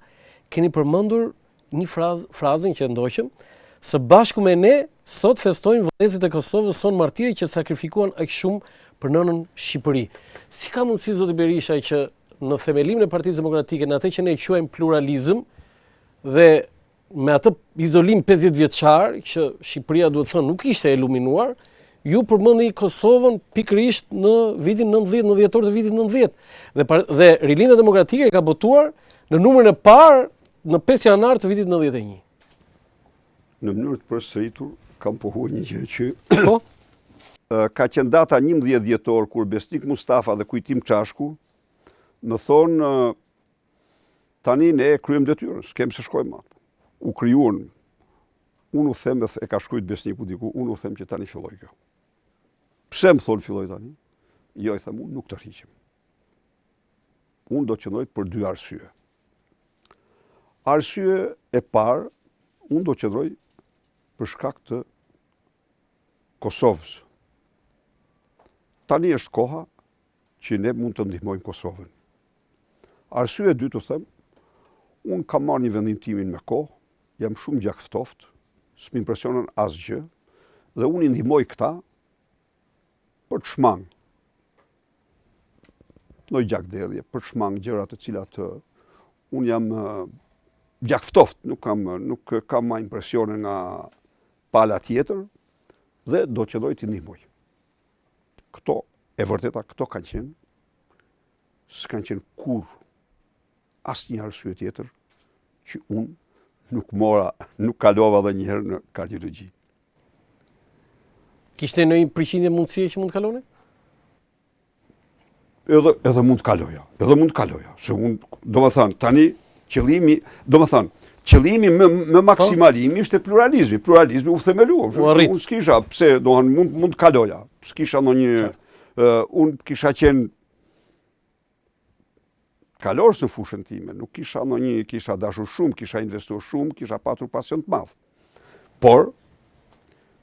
keni përmendur një frazën që ndoqëm, së bashku me ne, sot festojnë vëllezërit e Kosovës son martirë që sakrifikuan aq shumë për nënën Shqipëri. Si ka mundësi, zoti Berisha, që në themelimin e Partisë Demokratike, në atë që ne quajmë pluralizëm, dhe me atë izolim 50 vjeçar, që Shqipëria duhet thënë nuk ishte e iluminuar, ju përmendi Kosovën pikërisht në vitin 90, në dhjetor të vitit 90. Dhe Rilinda Demokratike ka votuar në numrin e parë në 5 janar të vitit 91. Në mënyrë të përsëritur, kam pohuar një gjë që ka qenë data 11 dhjetor kur Besnik Mustafa dhe Kujtim Çashku më thonë tani ne kryejm detyrën, s'kem se shkojmë atë. U krijuan. Unë u them e ka shkruajtur Besniku diku, unë u them që tani filloi kjo. Pse më thonë filloi tani? Jo, i them unë nuk të rriqem. Unë do të qëndroj për 2 arsye. Arsye e parë, unë do të qëndroj për shkak të Kosovës. Tani është koha që ne mund të ndihmojmë Kosovën. Arsye e dytë, të them, unë kam marrë një vendim timin me kohë, jam shumë gjak ftoft, s'më impresionon asgjë, dhe unë i ndihmoj këta për të shmangë. Në gjak derdhje, për të shmangë gjërat të cilat unë jam gjak ftoft, nuk kam ma impresione nga pala tjetër, dhe do që dojë t'i ndihmoj. Këto, e vërteta, këto kanë qenë, s'kanë qenë kur asë një arsye tjetër që unë nuk kalova dhe njëherë në kardiologji. Kishte në një përqindje mundësie që mund të kaloni? Edhe mund të kaloja. Se unë, do më thënë, tani, qëllimi me maksimalimi ishte pluralizmi. Pluralizmi u themelua. Unë s'kisha, pse, mund të kaloja. S'kisha në një, unë kisha qenë kalorës në fushën time, nuk kisha në një, kisha dashur shumë, kisha investuar shumë, kisha patur pasion të madh. Por,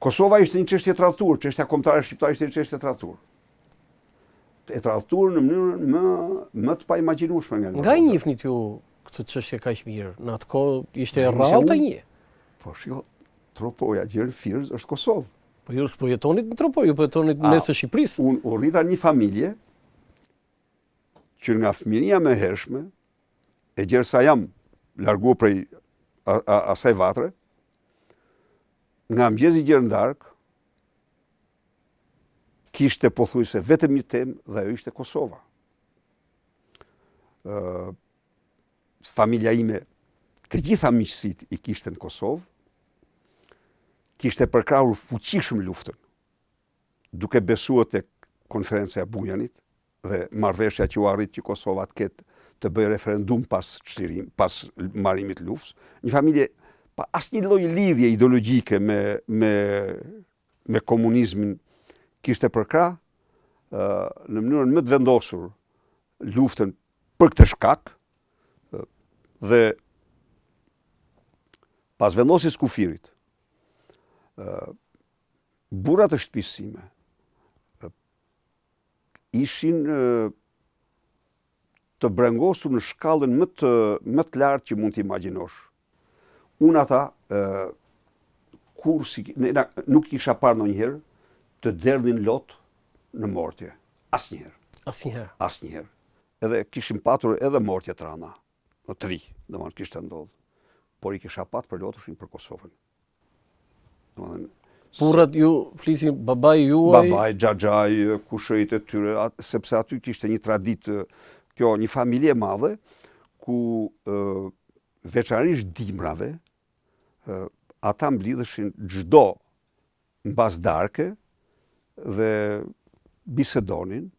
Kosova ishte një çështje tradhtur, çështja kombëtare shqiptare ishte një çështje tradhtur. E tradhtur në mënyrën më të paimagjinueshme nga. Nga i njihni ju këtë çështje kaq mirë? Në atë kohë ishte rrallë ta një. Po shiko, tropoja Gjergj Firz është Kosovë. Po ju s'po jetonit në tropoj, ju po jetonit në mes të Shqipërisë. Unë u rrita një familje që nga fëmiria me hershme, e gjerë sa jam largu prej asaj vatre, nga mëngjesi gjerë ndark, kishte pothuajse vetëm një temë dhe ajo ishte Kosova. Familja ime, të gjitha miqësit i kishte në Kosovë, kishte përkrahur fuqishëm luftën, duke besuar tek konferenca e Bujanit, dhe marrëveshja që u arrit që Kosova të ketë të bëjë referendum pas marrimit të luftës. Një familje pa asnjë lloj lidhje ideologjike me komunizmin kishte përkrah në mënyrën më të vendosur luftën për këtë shkak dhe pas vendosjes kufirit burrat e shtëpisë sime ishin të brengosur në shkallën më të lartë që mund të imagjinosh. Unë ata nuk kisha parë ndonjëherë të derdhin lot në mortje. Asnjëherë. Edhe kishim patur edhe mortje të rana, në 3, domethënë kishte ndodhur. Por i kisha patur për lotëshin për Kosovën. Domethënë burrat ju flisin babai juaj? Babai, xhaxhai, kushërit e tyre, sepse aty kishte një traditë, kjo një familje e madhe, ku veçanërisht dimrave, ata mblidheshin çdo mbas darke dhe bisedonin,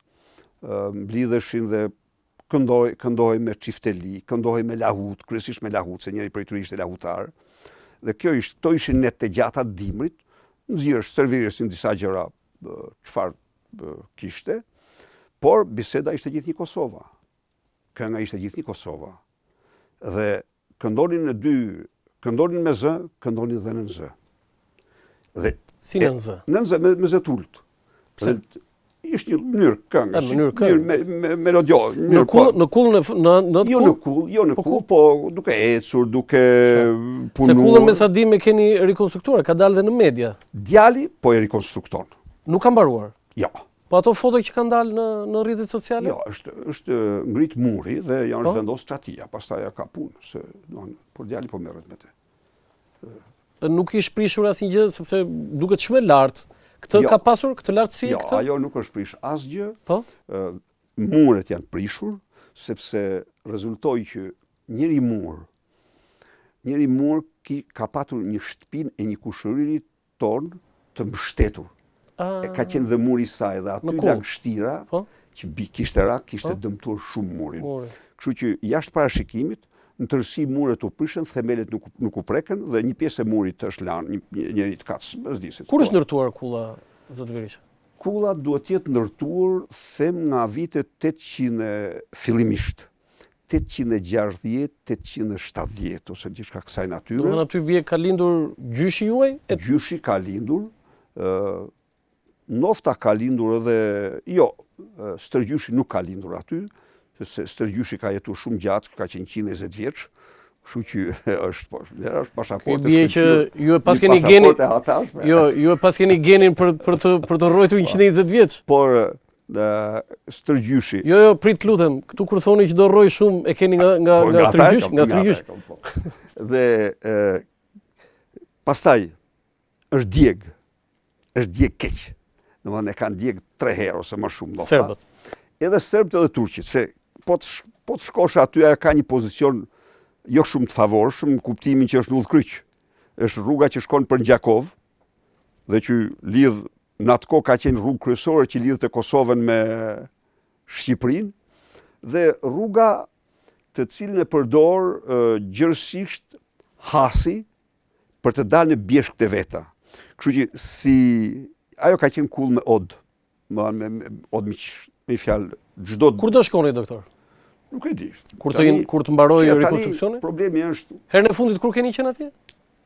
mblidheshin dhe këndohej me çifteli, këndohej me lahut, kryesisht me lahut, se njëri prej tyre ishte lahutar. Dhe këto ishin net të gjata të dimrit, nxirësh, serviresin disa gjëra çfarë kishte, por biseda ishte gjithnjë Kosova. Kënga ishte gjithnjë Kosova. Dhe këndonin këndonin me zë, këndonin dhe në zë. Si në zë? Në zë, me zë t'ullt. Pse? Ishte një mënyrë këngë, mënyrë këngë. mënyrë melodio. Në kullën në Jo në kull, po duke ecur, duke punuar. Se kullën me sa di me keni rikonstruktuar, ka dalë dhe në media. Djali po e rikonstrukton. Nuk ka mbaruar. Jo. Po ato foto që kanë dalë në rrjetet sociale? Jo, është ngrit muri dhe janë vendosur çatia, pastaj ka punë, se por djali po merret me të. Nuk i shprishur asnjë gjë sepse duket shumë e lartë. Këtë ka pasur, këtë lartësi këtë? Jo, ajo nuk është prish asgjë. Po? Muret janë prishur, sepse rezultoi që njëri mur ka patur një shtëpinë e një kushëriri tonë të mbështetur. Ka qenë dhe muri i saj dhe aty lag shtira që kishte rak, kishte dëmtuar shumë murin. Kështu që jashtë parashikimit, në tërësi muret u prishën, themelet nuk u preken dhe një pjesë e murit është lanë, njëri të kacë, s'diset. Kur është ndërtuar kulla, zot Berisha? Kulla duhet jetë ndërtuar them nga vitet 800 fillimisht. 860, 870 ose diçka kësaj natyre. Do të aty bie ka lindur gjyshi juaj? Gjyshi ka lindur. Nofta ka lindur edhe, stërgjyshi nuk ka lindur aty, se stërgjyshi ka jetuar shumë gjatë, ka qenë 120 vjeç, kështu që është pasaportë. Bie që ju e pas keni genin. Jo, ju e pas keni genin për të rrojtur 120 vjeç. Por stërgjyshi. Jo, prit lutem, këtu kur thoni që do rroj shumë e keni nga stërgjysh, Dhe pastaj është djeg keq. Domethënë e kanë djeg 3 herë ose më shumë. Serbët. Edhe serbët edhe turqit, se po të shkosh aty ka një pozicion jo shumë të favorshëm, në kuptimin që është udhkryq. Është rruga që shkon për Gjakov dhe që lidh në atë kohë ka qenë rrugë kryesore që lidhte Kosovën me Shqipërinë dhe rruga të cilën e përdor gjërësisht Hasi për të dalë në bjeshkët e veta. Kështu që ajo ka qenë kull me od. Me od me fjalë çdo. Kur do shkoni, doktor? Nuk e di. Kur të mbaroj rekonstruksioni? Problemi është. Herën e fundit kur keni qenë atje?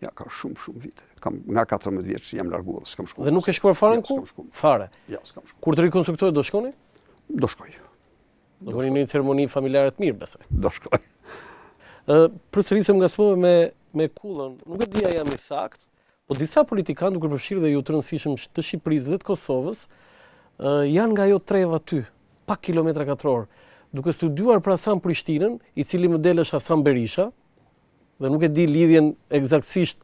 Ja, ka shumë vite. Kam nga 14 vjeç jam larguar, s'kam shkuar. Dhe nuk e shkuar fare në kull? Fare. Ja, s'kam shkuar. Kur të rikonstruktohet do shkoni? Do shkoj. Do bëni një ceremoni familjare të mirë, besoj. Do shkoj. Përsërisem nga smove me kullën. Nuk e dija jam i sakt, po disa politikanë duke përfshirë dhe ju të rëndësishëm të Shqipërisë dhe të Kosovës, janë nga ajo treva aty, pak kilometra katror, duke studiuar për Hasan Prishtinën, i cili model është Hasan Berisha, dhe nuk e di lidhjen eksaktësisht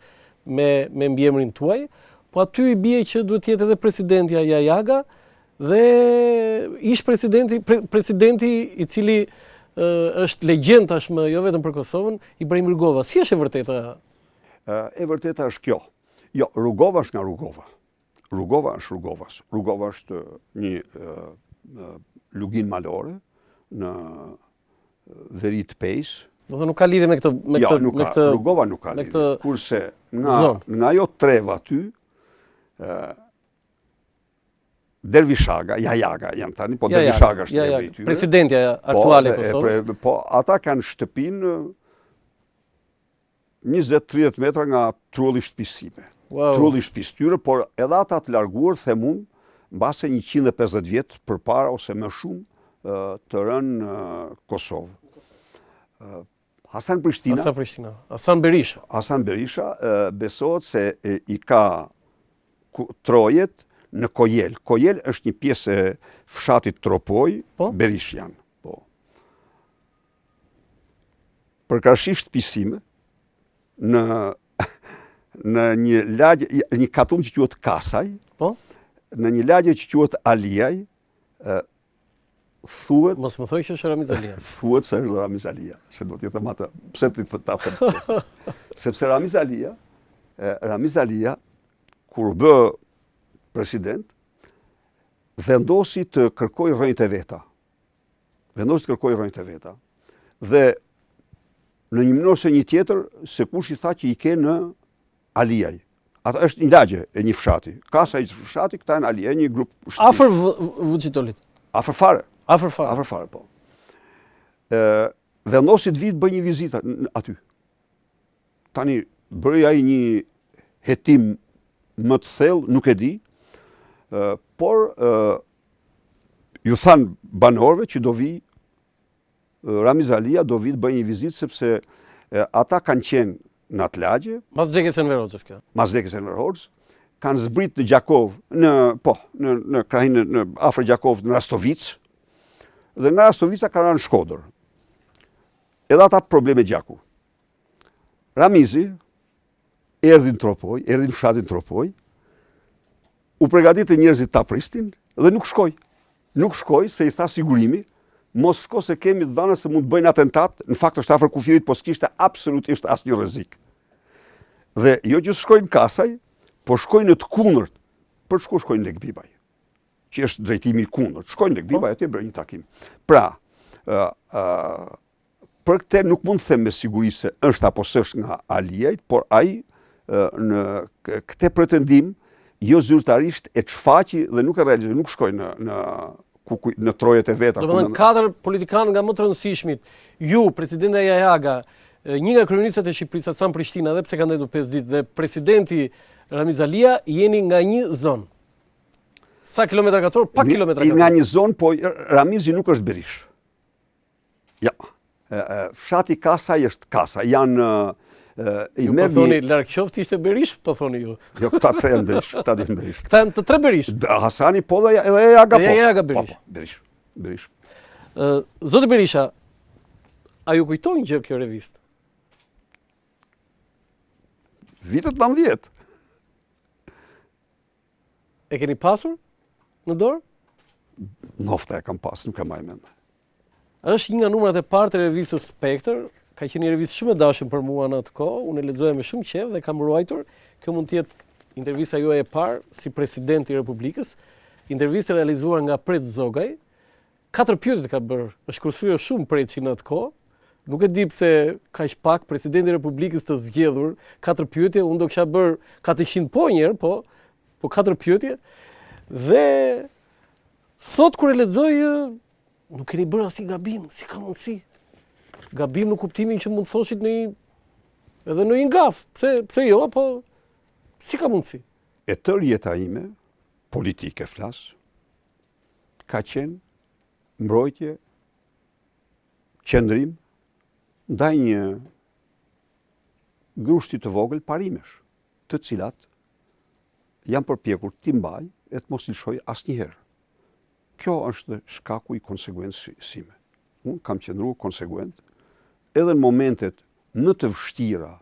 me mbiemrin tuaj, po aty i bie që duhet jetë edhe presidentja Jajaga dhe ish presidenti i cili është legjend tashmë jo vetëm për Kosovën, Ibrahim Rugova. Si është e vërteta? E vërteta është kjo. Jo, Rugova është nga Rugova. Rugova është Rugovas. Rugova është një lugin malore në veri të Pejs. Do të nuk ka lidhje me këtë Rugova nuk ka lidhje. Kurse nga ajo treva aty Dervishaga, Jajaga janë tani, po Dervishaga është trevi i tyre. Presidentja aktuale e Kosovës. Po ata kanë shtëpinë 20-30 metra nga trulli shtëpisime. Trulli shtëpisë tyre, por edhe ata të larguar, them unë, mbase 150 vjet përpara ose më shumë të rënë Kosovë. Hasan Berisha besohet se i ka trojet në Kojel. Kojel është një pjesë e fshatit Tropoj, Berishjan. Përkarësisht shtëpisime në një lagje, një katum që quhet Kasaj, në një lagje që quhet Aliaj, thuhet... Mos më thoj që është Ramiz Alia. Thuhet se është Ramiz Alia, se do t'jetë matë, pse t'i ta them. Sepse Ramiz Alia, kur bë president, vendosi të kërkoj rrënjët e veta. Dhe në një mënyrë ose një tjetër, se kush i tha që i ke në Aliaj. Ata është një lagje e një fshati. Kasa i fshati, këta në Aliaj, një grup shtëpi. Afër Vucitolit. Afër fare. Afër fare, po. Vendosi të vit bëj një vizitë aty. Tani, bëj ai një hetim më të thellë, nuk e di. por ju thanë banorëve që do vi Ramiz Alia do vi të bëjë një vizitë sepse ata kanë qenë në atë lagje. Mas vdekjes Enver Hoxhës kjo. Mas vdekjes Enver Hoxhës, kanë zbrit në Gjakov, në krahinë në afër Gjakov në Rastovic, dhe nga Rastovica kanë rënë në Shkodër. Edhe ata probleme gjaku. Ramizi erdhi në Tropoj, erdhi në fshatin Tropoj, u përgatitë njerëzit ta pristin dhe nuk shkoi. Nuk shkoi se i tha sigurimi, mos shko se kemi të dhëna se mund të bëjnë atentat, në fakt është afër kufirit, po s'kishte absolutisht asnjë rrezik. Dhe jo që shkojnë Kasaj, po shkojnë në të kundërt. Për çku shkojnë Lek Bibaj? Që është drejtimi i kundërt. Shkojnë Lek Bibaj atje bëjnë një takim. Pra, për këtë nuk mund të them me siguri se është apo s'është nga Aliaj, por ai në këtë pretendim jo zyrtarisht e çfaqi dhe nuk e realizoi, nuk shkoi në trojet e veta. Domethënë katër politikanë nga më të rëndësishmit, ju, presidenti Jajaga, një nga kryeministët e Shqipërisë, Hasan Prishtina, edhe pse ka ndëruar 5 ditë, dhe presidenti Ramiz Alia, jeni nga një zonë. Sa kilometra katror? Pak kilometra katror. Nga një zonë, po Ramizi nuk është Berish. Ja. Fshati Kasaj është Kasaj. Janë ju po thoni larg qoftë ishte Berish, po thoni ju. Jo, këta tre janë Berish, këta janë Berish. Këta janë të tre Berish. Hasani po dhe edhe Jaga po. Jaga Berish. Berish. Zoti Berisha, a ju kujtojnë gjë kjo revistë? Vitet 19. E keni pasur në dorë? Nofta e kam pas, nuk e maj mend. Është një nga numrat e parë të revistës Spektër, ka qenë një revistë shumë e dashur për mua në atë kohë, unë e lexoja me shumë qejf dhe kam ruajtur. Kjo mund të jetë intervista juaj e parë si president i Republikës, intervistë realizuar nga Pret Zogaj. 4 pyetje ka bërë, është kursyer shumë Preçi në atë kohë. Nuk e di pse kaq pak presidenti i Republikës të zgjedhur 4 pyetje, unë do kisha bërë 400 po njëherë, po 4 pyetje. Dhe sot kur e lexoj nuk keni bërë asnjë gabim, si ka mundësi? Gabim në kuptimin që mund thoshit edhe në një gaf. Pse jo, po si ka mundësi? E tërë jeta ime, politike flas, ka qenë mbrojtje, qëndrim, ndaj një grushti të vogël parimesh, të cilat jam përpjekur t'i mbaj e të mos lëshoj asnjëherë. Kjo është shkaku i konsekuencës sime. Unë kam qëndruar konsekuent edhe në momentet më të vështira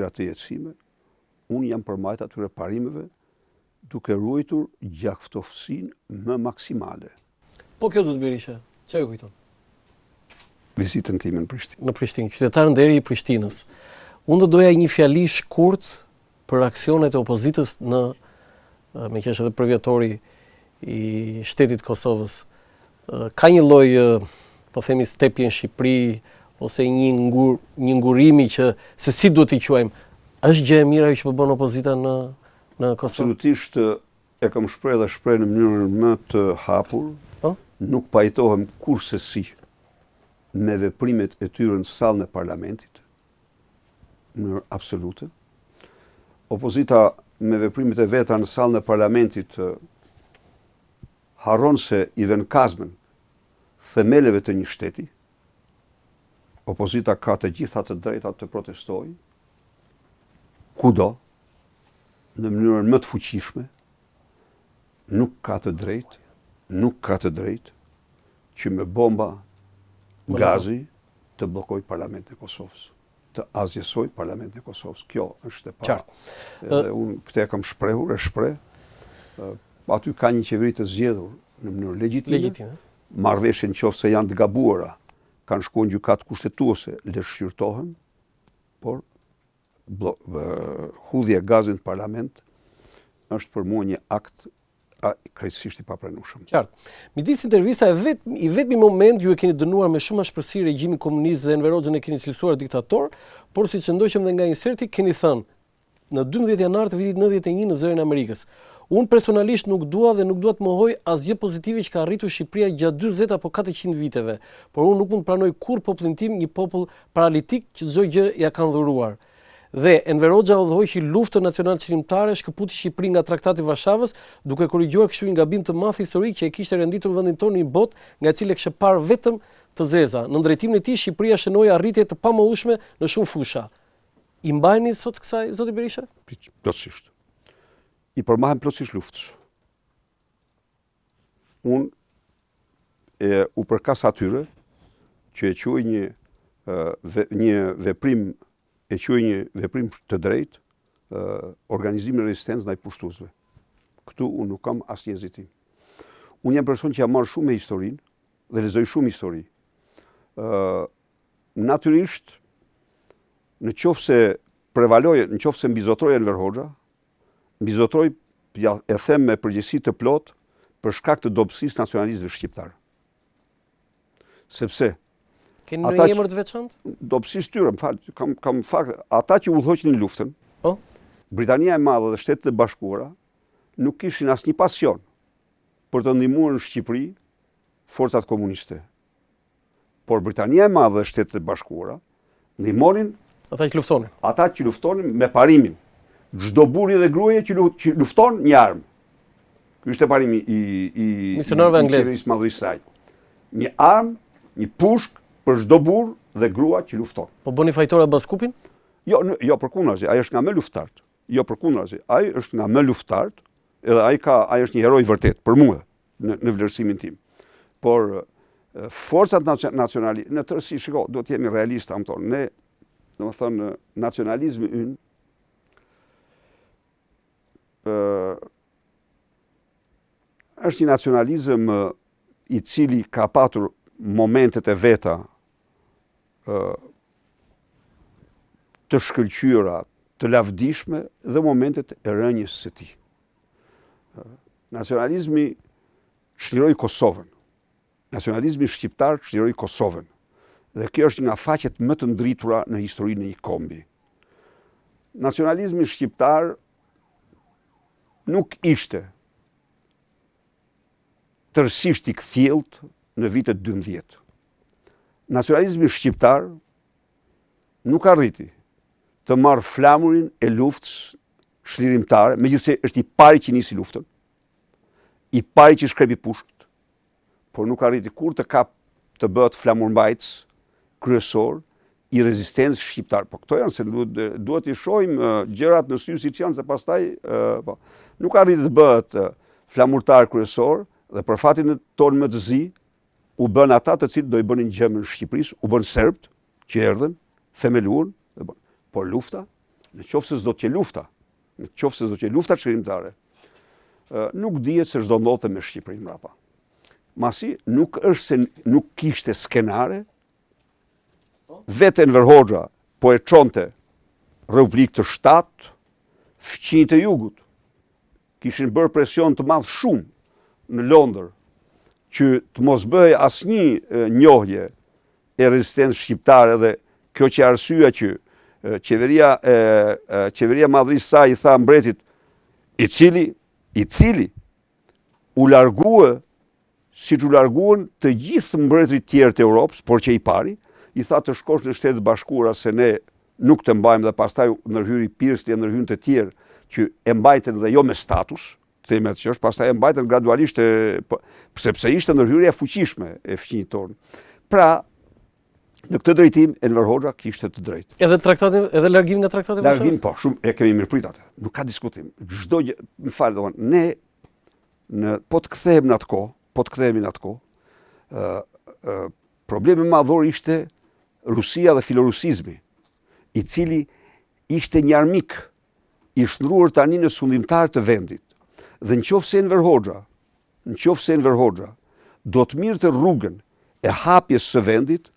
të jetës sime, unë jam përmbajt atyre parimeve duke ruajtur gjaktësinë më maksimale. Po kjo zot Berisha, çfarë ju kujton? Vizitën time në Prishtinë. Në Prishtinë, qytetar nderi i Prishtinës. Unë do doja një fjali shkurt për aksionet e opozitës me që është edhe përvjetori i shtetit Kosovës. Ka një lloj, po themi, stepje në Shqipëri ose një ngurimi që se si duhet t'i quajmë. Është gjë e mirë ajo që po bën opozita në Kosovë? Absolutisht e kam shprehë dhe shpreh në mënyrën më të hapur. Nuk pajtohem kurse si me veprimet e tyre në sallën e parlamentit, në absolute. Opozita me veprimet e veta në sallën e parlamentit harron se i vën kazmën themeleve të një shteti. Opozita ka të gjitha të drejtat të protestojë, kudo, në mënyrën më të fuqishme, nuk ka të drejtë që me bomba gazi të blokoj Parlamentin e Kosovës, të azjesoj Parlamentin e Kosovës. Kjo është e para. Edhe unë këtë e kam shprehur, aty ka një qeveri të zgjedhur në mënyrë legjitime. Marrëveshjen nëse janë të gabuara, kanë shkuar në gjykatë kushtetuese, le shqyrtohen, por hudhja e gazit në parlament është për mua një akt krejtësisht i papranueshëm. Qartë. Midis intervista i vetmi moment ju e keni dënuar me shumë ashpërsi regjimin komunist dhe Enver Hoxhën e keni cilësuar diktator, por siç e ndoqëm dhe nga inserti keni thënë në 12 janar të vitit 91 në zërin e Amerikës. Unë personalisht nuk dua dhe nuk dua të mohoj asgjë pozitive që ka arritur Shqipëria gjatë 40 apo 400 viteve, por unë nuk mund të pranoj kurrë popullin tim një popull paralitik që çdo gjë ja kanë dhuruar. Dhe Enver Hoxha udhëhoqi luftën nacionale çlimtare, shkëputi Shqipërinë nga Traktati i Varshavës, duke korrigjuar kështu një gabim të madh historik që e kishte renditur vendin tonë një botë nga e cila e kishte parë vetëm të zeza. Në drejtimin e tij Shqipëria shënoi arritje të pamohshme në shumë fusha. I mbajni sot kësaj, zoti Berisha? Plotësisht. I përmahem plotësisht luftës. Unë u përkas atyre që e quaj një veprim të drejtë, organizimi i rezistencë ndaj pushtuesve. Këtu unë nuk kam asnjë hezitim. Unë jam person që jam marrë shumë me historinë dhe lexoj shumë histori. Natyrisht, në qoftë se prevalojë, në qoftë se mbizotroi Enver Hoxha, mbizotroi, e them me përgjegjësi të plotë, për shkak të dobësisë nacionalistëve shqiptar. Sepse keni një emër të veçantë? Dobësisë tyre, kam fakt, ata që udhëhoqnin luftën, Britania e Madhe dhe Shtetet e Bashkuara nuk kishin asnjë pasion për të ndihmuar në Shqipëri forcat komuniste. Por Britania e Madhe dhe Shtetet e Bashkuara ndihmonin ata që luftonin me parimin. Çdo burri dhe gruaje që lufton një armë. Ky është parimi i misionarëve anglezë. Një armë, një pushk për çdo burr dhe grua që lufton. Po bëni fajtor Abbas Kupin? Jo, përkundrazi, ai është nga më luftart. Jo, përkundrazi, ai është nga më luftart, edhe ai është një heroj vërtet për mua në vlerësimin tim. Por forcat nacionale, në tërësi, shiko, duhet të jemi realist, ne, domethënë, nacionalizmi ynë është një nacionalizëm i cili ka patur momentet e veta të shkëlqyera, të lavdishme dhe momentet e rënjes së tij. Nacionalizmi çliroi Kosovën. Nacionalizmi shqiptar çliroi Kosovën. Dhe kjo është nga faqet më të ndritura në historinë e një kombi. Nacionalizmi shqiptar nuk ishte tërësisht i kthjellt në vitet 12. Nacionalizmi shqiptar nuk arriti të marrë flamurin e luftës çlirimtare, megjithëse është i pari që nisi luftën, i pari që shkrepi pushkët, por nuk arriti kur të bëhet flamurmbajtës kryesor i rezistencës shqiptare. Po këto janë se duhet i shohim gjërat në sy siç janë, se pastaj nuk arriti të bëhet flamurtar kryesor dhe për fatin tonë më të zi u bën ata të cilët do i bënin gjë në Shqipërisë, u bën serbt që erdhën, themeluan, por lufta, në qoftë se s'do të jetë lufta çlirimtare, nuk dihet se ç'do ndodhte me Shqipërinë mbrapa. Masi nuk është se nuk kishte skenare, vetë Enver Hoxha po e çonte Republikë të Shtat, fqinjtë e Jugut kishin bërë presion të madh shumë në Londër që të mos bëhej asnjë njohje e rezistencës shqiptare, dhe kjo që arsyeja që qeveria madhërisë saj i tha mbretit, i cili u largue siç u larguan të gjithë mbretërit tjerë të Europës, por që i pari, i tha të shkosh në Shtetet e Bashkuara se ne nuk të mbajmë, dhe pastaj ndërhyri Pirsti e ndërhyn të tjerë që e mbajten dhe jo me status, themet që është, pastaj e mbajten gradualisht, sepse ishte ndërhyrje e fuqishme e fqinjit tonë. Pra, në këtë drejtim Enver Hoxha kishte të drejtë. Edhe largim nga Traktati i Varshavës? Largim, po, shumë e kemi mirëprit atë. Nuk ka diskutim. Çdo gjë, më fal, domethënë, ne po të kthehemi në atë kohë, problemi madhor ishte Rusia dhe filorusizmi, i cili ishte një armik i shndruar tani në sundimtar të vendit. Dhe nëse Enver Hoxha do të mirëte rrugën e hapjes së vendit,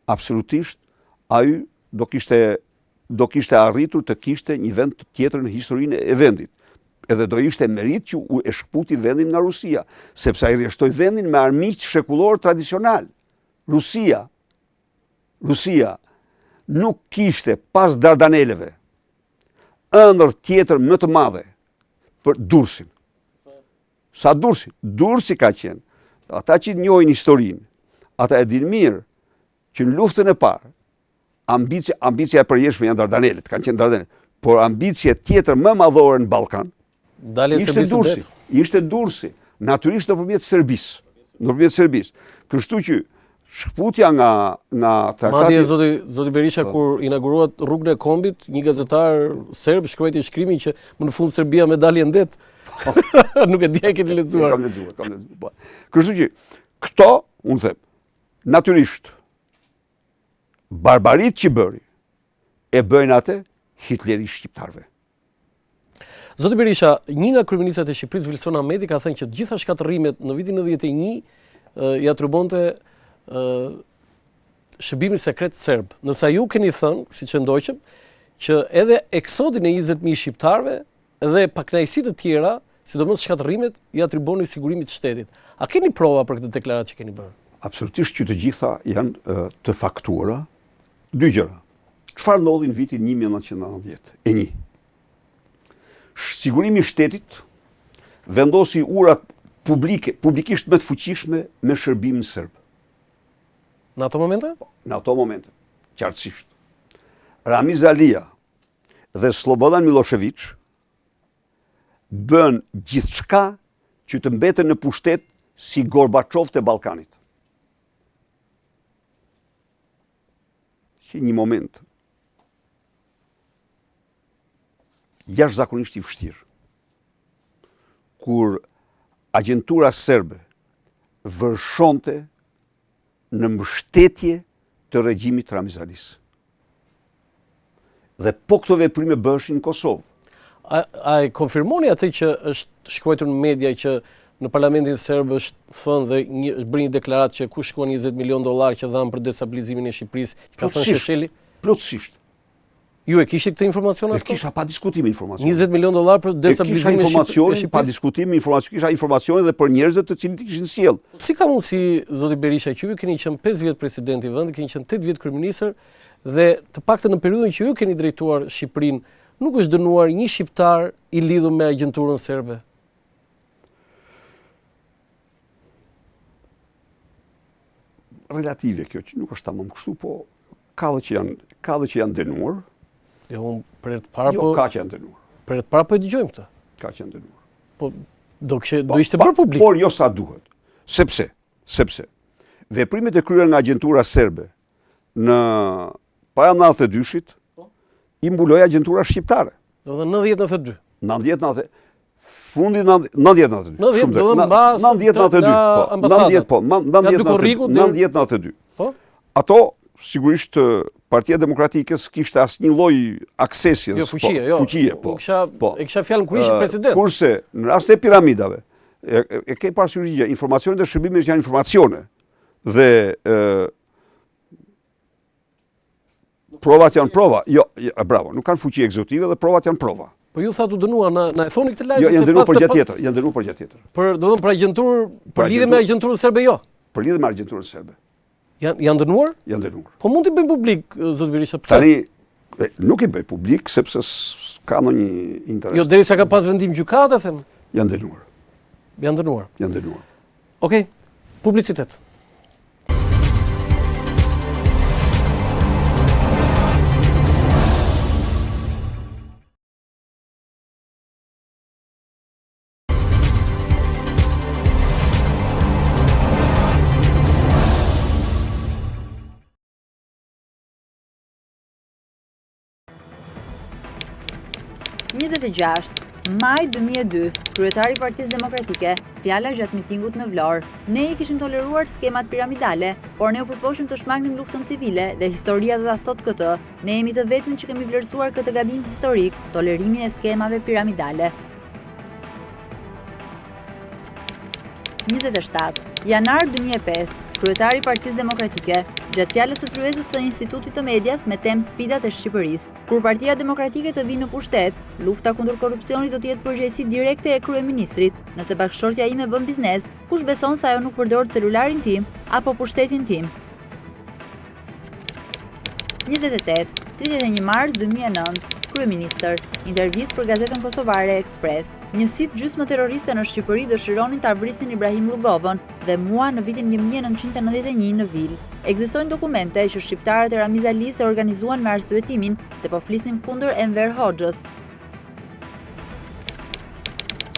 absolutisht ai do kishte arritur të kishte një vend tjetër në historinë e vendit. Edhe do ishte merit që e shkputi vendin nga Rusia, sepse ai rreshtoi vendin me armiq shekullor tradicional. Rusia nuk kishte pas Dardaneleve ëndër tjetër më të madhe për Durrësin. Sa Durrësi? Durrësi ka qenë. Ata që njohin historinë, ata e dinë mirë që në luftën e parë, ambicia e përjetshme janë Dardanelet, kanë qenë Dardanelet, por ambicia tjetër më madhore në Ballkan ishte Durrësi, natyrisht nëpërmjet Serbisë. Kështu që shkputja nga trakati. Madje zoti Berisha kur inaugurohet rrugën e Kombit, një gazetar serb shkruajti shkrimin që më në fund Serbia me dalje ndet. Nuk e di a keni lexuar. Kam lexuar. Kështu që këto, unë them, natyrisht barbaritë që bëri e bëjnë atë Hitleri shqiptarëve. Zoti Berisha, një nga kryeministrat e Shqipërisë, Wilson Ahmeti, ka thënë që të gjitha shkatërrimet në vitin 91 ja atribuonte shërbimit sekret serb. Nësa ju keni thënë, siç e ndoqëm, që edhe eksodin e 20.000 shqiptarëve dhe pakënaqësitë të tjera, sidomos shkatërrimet, i atribuoni sigurimit të shtetit. A keni prova për këtë deklaratë që keni bërë? Absolutisht që të gjitha janë të faktuara. Dy gjëra. Çfarë ndodhi në vitin 1990? Sigurimi i shtetit vendosi urat publikisht më të fuqishme me shërbimin serb. Në ato momente? Në ato momente, qartësisht. Ramiz Alia dhe Slobodan Milošević bën gjithçka që të mbeten në pushtet si Gorbaçov të Ballkanit. Që një moment jashtëzakonisht i vështirë, kur agjentura serbe vërshonte në mbështetje të regjimit Ramiz Alis. Dhe po këto veprime bëheshin në Kosovë. A e konfirmoni atë që është shkruar në media që në parlamentin serb është thënë dhe është bërë një deklaratë që ku shkuan $20 milion që dhanë për destabilizimin e Shqipërisë, ka thënë Shesheli? Plotësisht. Ju e kishit këtë informacion atë? E kisha pa diskutim informacion. $20 milion për destabilizimin e Shqipërisë? Pa diskutim informacion, kisha informacione dhe për njerëzit të cilët kishin sjell. Si ka mundësi, zoti Berisha, që ju keni qenë 5 vjet presidenti i vendit, keni qenë 8 vjet kryeministër dhe të paktën në periudhën që ju keni drejtuar Shqipërinë, nuk është dënuar një shqiptar i lidhur me agjenturën serbe? Relative kjo, që nuk është tamam kështu, po ka dhe që janë dënuar. Jo, unë për e të parë jo, ka që janë dënuar. Për e të parë po e dëgjojmë këtë. Ka që janë dënuar. Po do ishte bërë publik. Por jo sa duhet. Sepse veprimet e kryer nga agjentura serbe në para 92-shit i mbuloi agjentura shqiptare. Do të 90-92. 90-92. Fundi 90-92. 90-92. Po? Ato sigurisht Partia Demokratike s'kishte asnjë lloj aksesi. Jo, fuqie, po. E kisha fjalën kur ishte president. Kurse në rast e piramidave, e ke parasysh gjë, informacionet e shërbimit janë informacione dhe provat janë prova. Jo, bravo, nuk kanë fuqi ekzekutive dhe provat janë prova. Po ju thatu dënuar, na e thoni këtë lajm? Jo, janë dënuar për gjatë tjetër, janë dënuar për gjatë tjetër. Do të thonë për agjenturë, për lidhje me agjenturën serbe jo. Për lidhje me agjenturën serbe. Janë dënuar? Janë dënuar. Po mund t'i bëjmë publik, zot Berisha, pse? Tani nuk i bëj publik sepse ka ndonjë interes. Jo, derisa ka pas vendim gjykate, them. Janë dënuar. Janë dënuar. Janë dënuar. Okej, publicitet. Maj 2002, kryetari i Partisë Demokratike, fjala gjatë mitingut në Vlorë. Ne i kishim toleruar skemat piramidale, por ne u përpoqëm të shmangnim luftën civile dhe historia do ta thotë këtë. Ne jemi të vetmit që kemi vlerësuar këtë gabim historik, tolerimin e skemave piramidale. 27. Janar 2005, kryetari i Partisë Demokratike, gjatë fjalës së tryezës së Institutit të Medias me temë sfidat e Shqipërisë. Kur Partia Demokratike të vinë në pushtet, lufta kundër korrupsionit do të jetë përgjegjësi direkte e kryeministrit. Nëse bashkëshortja ime bën biznes, kush beson se ajo nuk përdor celularin tim apo pushtetin tim? 28. 31 mars 2009, kryeministër, intervistë për gazetën kosovare Express. Një sit gjysmë terroriste në Shqipëri dëshironin ta vrisin Ibrahim Rugovën dhe mua në vitin 1991 në Vil. Ekzistojnë dokumente që shqiptarët e Ramiz Alis e organizuan me arsyetimin se po flisnim kundër Enver Hoxhës.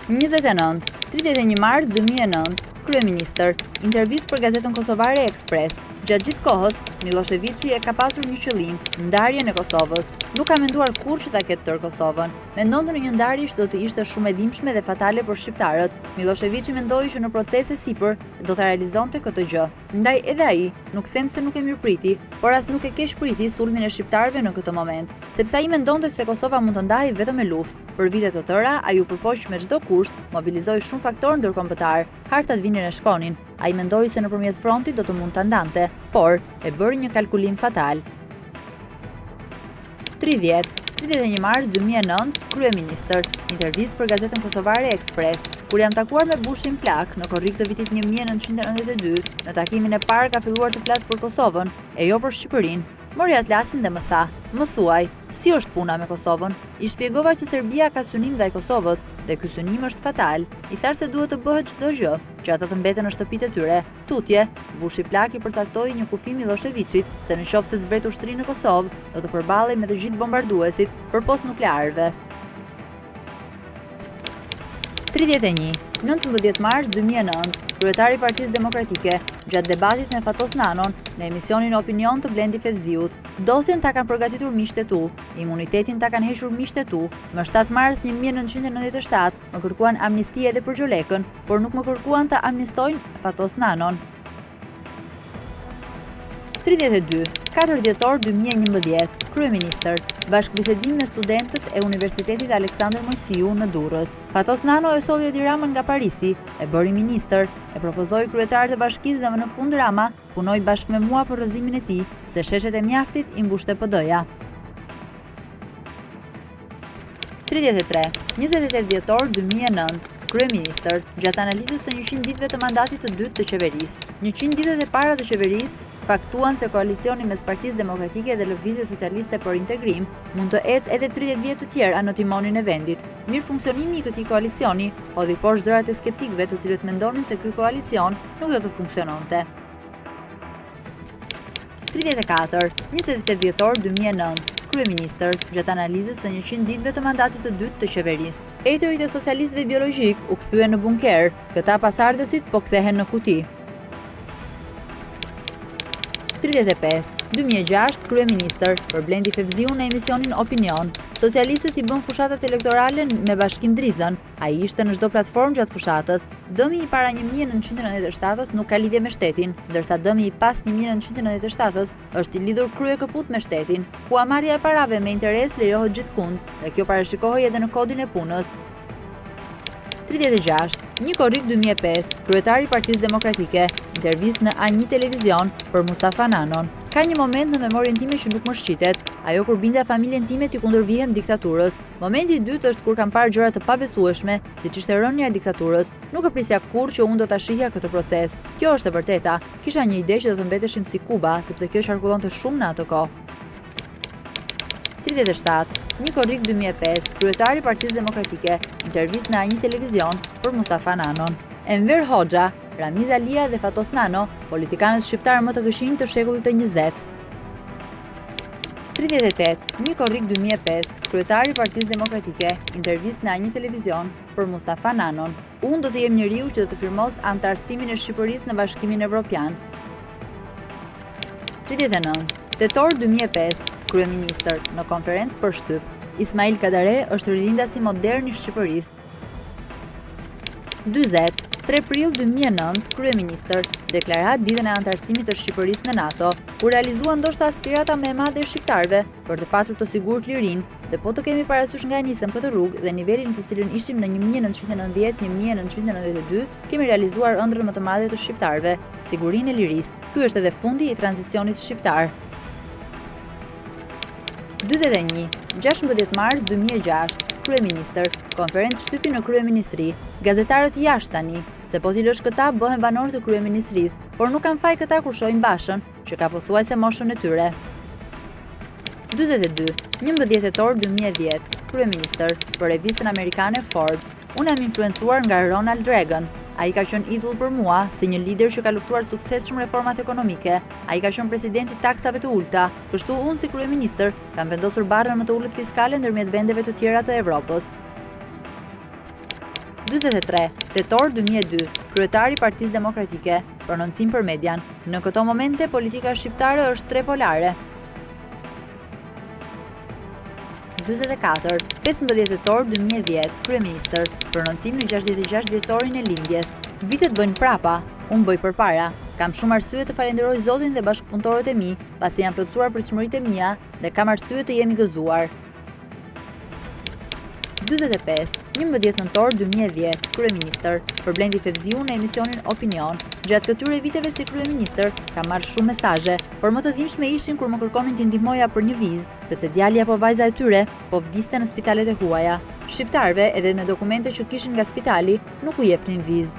29-31 mars 2009, Kryeministër, intervistë për gazetën kosovare Ekspres. Gjatë gjithë kohës, Miloševiqi e ka pasur një qëllim, ndarjen e Kosovës. Nuk ka menduar kurrë që ta ketë tërë Kosovën. Mendonte në një ndarje që do të ishte shumë e dhimbshme dhe fatale për shqiptarët. Miloševiqi mendoi që në procese sipër do ta realizonte këtë gjë. Ndaj edhe ai, nuk them se nuk e mirëpriti, por as nuk e keqpriti sulmin e shqiptarëve në këtë moment, sepse ai mendonte se Kosova mund të ndahej vetëm me luftë. Për vite të tëra, ai u përpoq me çdo kusht, mobilizoi shumë faktorë ndërkombëtar. Hartat vinin e shkonin. Ai mendoi se nëpërmjet frontit do të mund ta ndante, por e bëri një kalkulim fatal. 31 mars 2009, Kryeministër, intervistë për gazetën kosovare Ekspres. Kur jam takuar me Bushin Plak në korrik të vitit 1992, në takimin e parë ka filluar të flasë për Kosovën, e jo për Shqipërinë. Mori atlasin dhe më tha, më thuaj, si është puna me Kosovën? I shpjegova që Serbia ka synim ndaj Kosovës dhe ky synim është fatal. I thash se duhet të bëhet çdo gjë që ata të mbeten në shtëpitë e tyre. Tutje, Bushi Plak i përcaktoi një kufi Miloševiqit se nëse zbret ushtri në Kosovë, do të përballej me të gjithë bombarduesit përpos nuklearëve. 19 mars 2009, kryetari i Partisë Demokratike, gjatë debatit me Fatos Nanon në emisionin Opinion të Blendi Fevziut, dosjen ta kanë përgatitur miqtë e tu, imunitetin ta kanë hequr miqtë e tu. Më 7 mars 1997 më kërkuan amnistie edhe për Gjolekën, por nuk më kërkuan ta amnistojnë Fatos Nanon. 32. 4 dhjetor 2011, Kryeministër, bashkëbisedim me studentët e Universitetit Aleksandër Mojsiu në Durrës. Fatos Nano e solli Edi Ramën nga Parisi, e bëri ministër, e propozoi kryetar të bashkisë dhe më në fund Rama punoi bashkë me mua për rrëzimin e tij, se sheshet e mjaftit i mbushte PD-ja. 33. 28 dhjetor 2009, Kryeministër, gjatë analizës së 100 ditëve të mandatit të dytë të qeverisë. 100 ditët e para të qeverisë faktuan se koalicioni mes Partisë Demokratike dhe Lëvizjes Socialiste për Integrim mund të ecë edhe 30 vjet të tjerë në timonin e vendit. Mirë funksionimi i këtij koalicioni hodhi poshtë zërat e skeptikëve të cilët mendonin se ky koalicion nuk do të funksiononte. 34. 28 dhjetor 2009, Kryeministër, gjatë analizës së 100 ditëve të mandatit të dytë të qeverisë. Etërit e socialistëve biologjik u kthyen në bunker, këta pasardhësit po kthehen në kuti. 35. 2006, Kryeministër, për Blendi Fevziu në emisionin Opinion. Socialistët i bën fushatat elektorale me Bashkim Drizën, ai ishte në çdo platformë gjatë fushatës. Dëmi i para 1997-s nuk ka lidhje me shtetin, ndërsa dëmi i pas 1997-s është i lidhur kryekëput me shtetin. Huamarrja e parave me interes lejohet gjithkund, dhe kjo parashikohej edhe në kodin e punës. 36. Një korrik 2005, kryetari i Partisë Demokratike, intervistë në A1 Televizion për Mustafa Nanon. Ka një moment në memorien time që nuk më shqitet, ajo kur binda familjen time t'i kundërvihem diktaturës. Momenti i dytë është kur kam parë gjëra të pabesueshme, siç ishte rënja e diktaturës. Nuk e prisja kurrë që unë do ta shihja këtë proces. Kjo është e vërteta. Kisha një ide që do të mbeteshim si Kuba, sepse kjo qarkullonte shumë në atë kohë. 37. Një korrik 2005, kryetari i Partisë Demokratike, intervistë në A1 Televizion për Mustafa Nanon. Enver Hoxha, Ramiz Alia dhe Fatos Nano, politikanët shqiptarë më të gëshinj të shekullit të 20. 38. Një korrik 2005, kryetari i Partisë Demokratike, intervistë në A1 Televizion për Mustafa Nanon. Unë do të jem njeriu që do të firmos antarësimin e Shqipërisë në Bashkimin Evropian. 39. Tetor 2005, Kryeministër, në konferencë për shtyp. Ismail Kadare është rilindasi modern i Shqipërisë. 40. 3 prill 2009, Kryeministër, deklarat ditën e antarësimit të Shqipërisë në NATO. U realizua ndoshta aspirata më e madhe e shqiptarëve për të patur të sigurt lirinë, dhe po të kemi parasysh nga nisëm këtë rrugë dhe nivelin të cilën ishim në 1990-1992, kemi realizuar ëndrrën më të madhe të shqiptarëve, sigurinë e lirisë. Ky është edhe fundi i tranzicionit shqiptar. 41. 16 mars 2006, Kryeministër, konferencë shtypi në Kryeministri. Gazetarët jashtë tani, se po t'i lësh këta bëhen banor të Kryeministrisë, por nuk kanë faj këta kur shohin Bashën, që ka pothuajse moshën e tyre. 42. 11 tetor 2010, Kryeministër, për revistën amerikane Forbes. Unë jam influencuar nga Ronald Reagan. Ai ka qenë idhull për mua si një lider që ka luftuar suksesshëm reformat ekonomike. Ai ka qenë presidenti i taksave të ulta. Kështu unë si kryeministër kam vendosur barrën më të ulët fiskale ndërmjet vendeve të tjera të Evropës. 43. Tetor 2002. Kryetari i Partisë Demokratike. Prononcim për median. Në këto momente politika shqiptare është trepolare. 44. 15 tetor 2010. Kryeministër. Prononcim në 66 vjetorin e lindjes. Vitet bëjnë prapa, unë bëj përpara. Kam shumë arsye të falenderoj Zotin dhe bashkëpunëtorët e mi, pasi janë plotësuar pritshmëritë e mia dhe kam arsye të jemi gëzuar. 45. 11 nëntor 2010. Kryeministër. Për Blendi Fevziu në emisionin Opinion. Gjatë këtyre viteve si kryeministër, kam marrë shumë mesazhe, por më të dhimbshme ishin kur më kërkonin t'i ndihmoja për një vizë, sepse djali apo vajza e tyre po vdiste në spitalet e huaja. Shqiptarëve, edhe me dokumente që kishin nga spitali, nuk u jepnin vizë.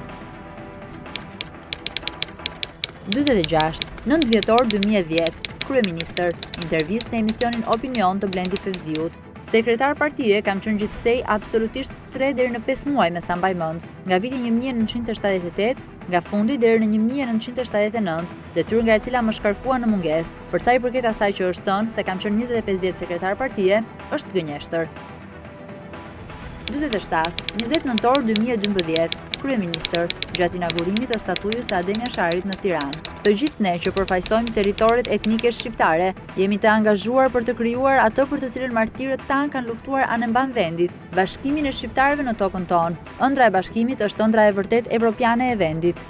46. 9 dhjetor 2010. Kryeministër. Intervistë në emisionin Opinion të Blendi Fevziut. Sekretar partie kam qenë gjithsej absolutisht 3 deri në 5 muaj me sa mbaj mend, nga viti 1978, nga fundi deri në 1979, detyrë nga e cila më shkarkua në mungesë. Për sa i përket asaj që është thënë se kam qenë 25 vjet sekretar partie, është gënjeshtër. 47. 20 nëntor 2012. Kryeministër. Gjatë inaugurimit të statujës së Adem Jasharit në Tiranë. Të gjithë ne që përfaqësojmë territoret etnike shqiptare, jemi të angazhuar për të krijuar atë për të cilën martirët tanë kanë luftuar anë mban vendit, bashkimin e shqiptarëve në tokën tonë. Ëndra e bashkimit është ëndra e vërtet evropiane e vendit.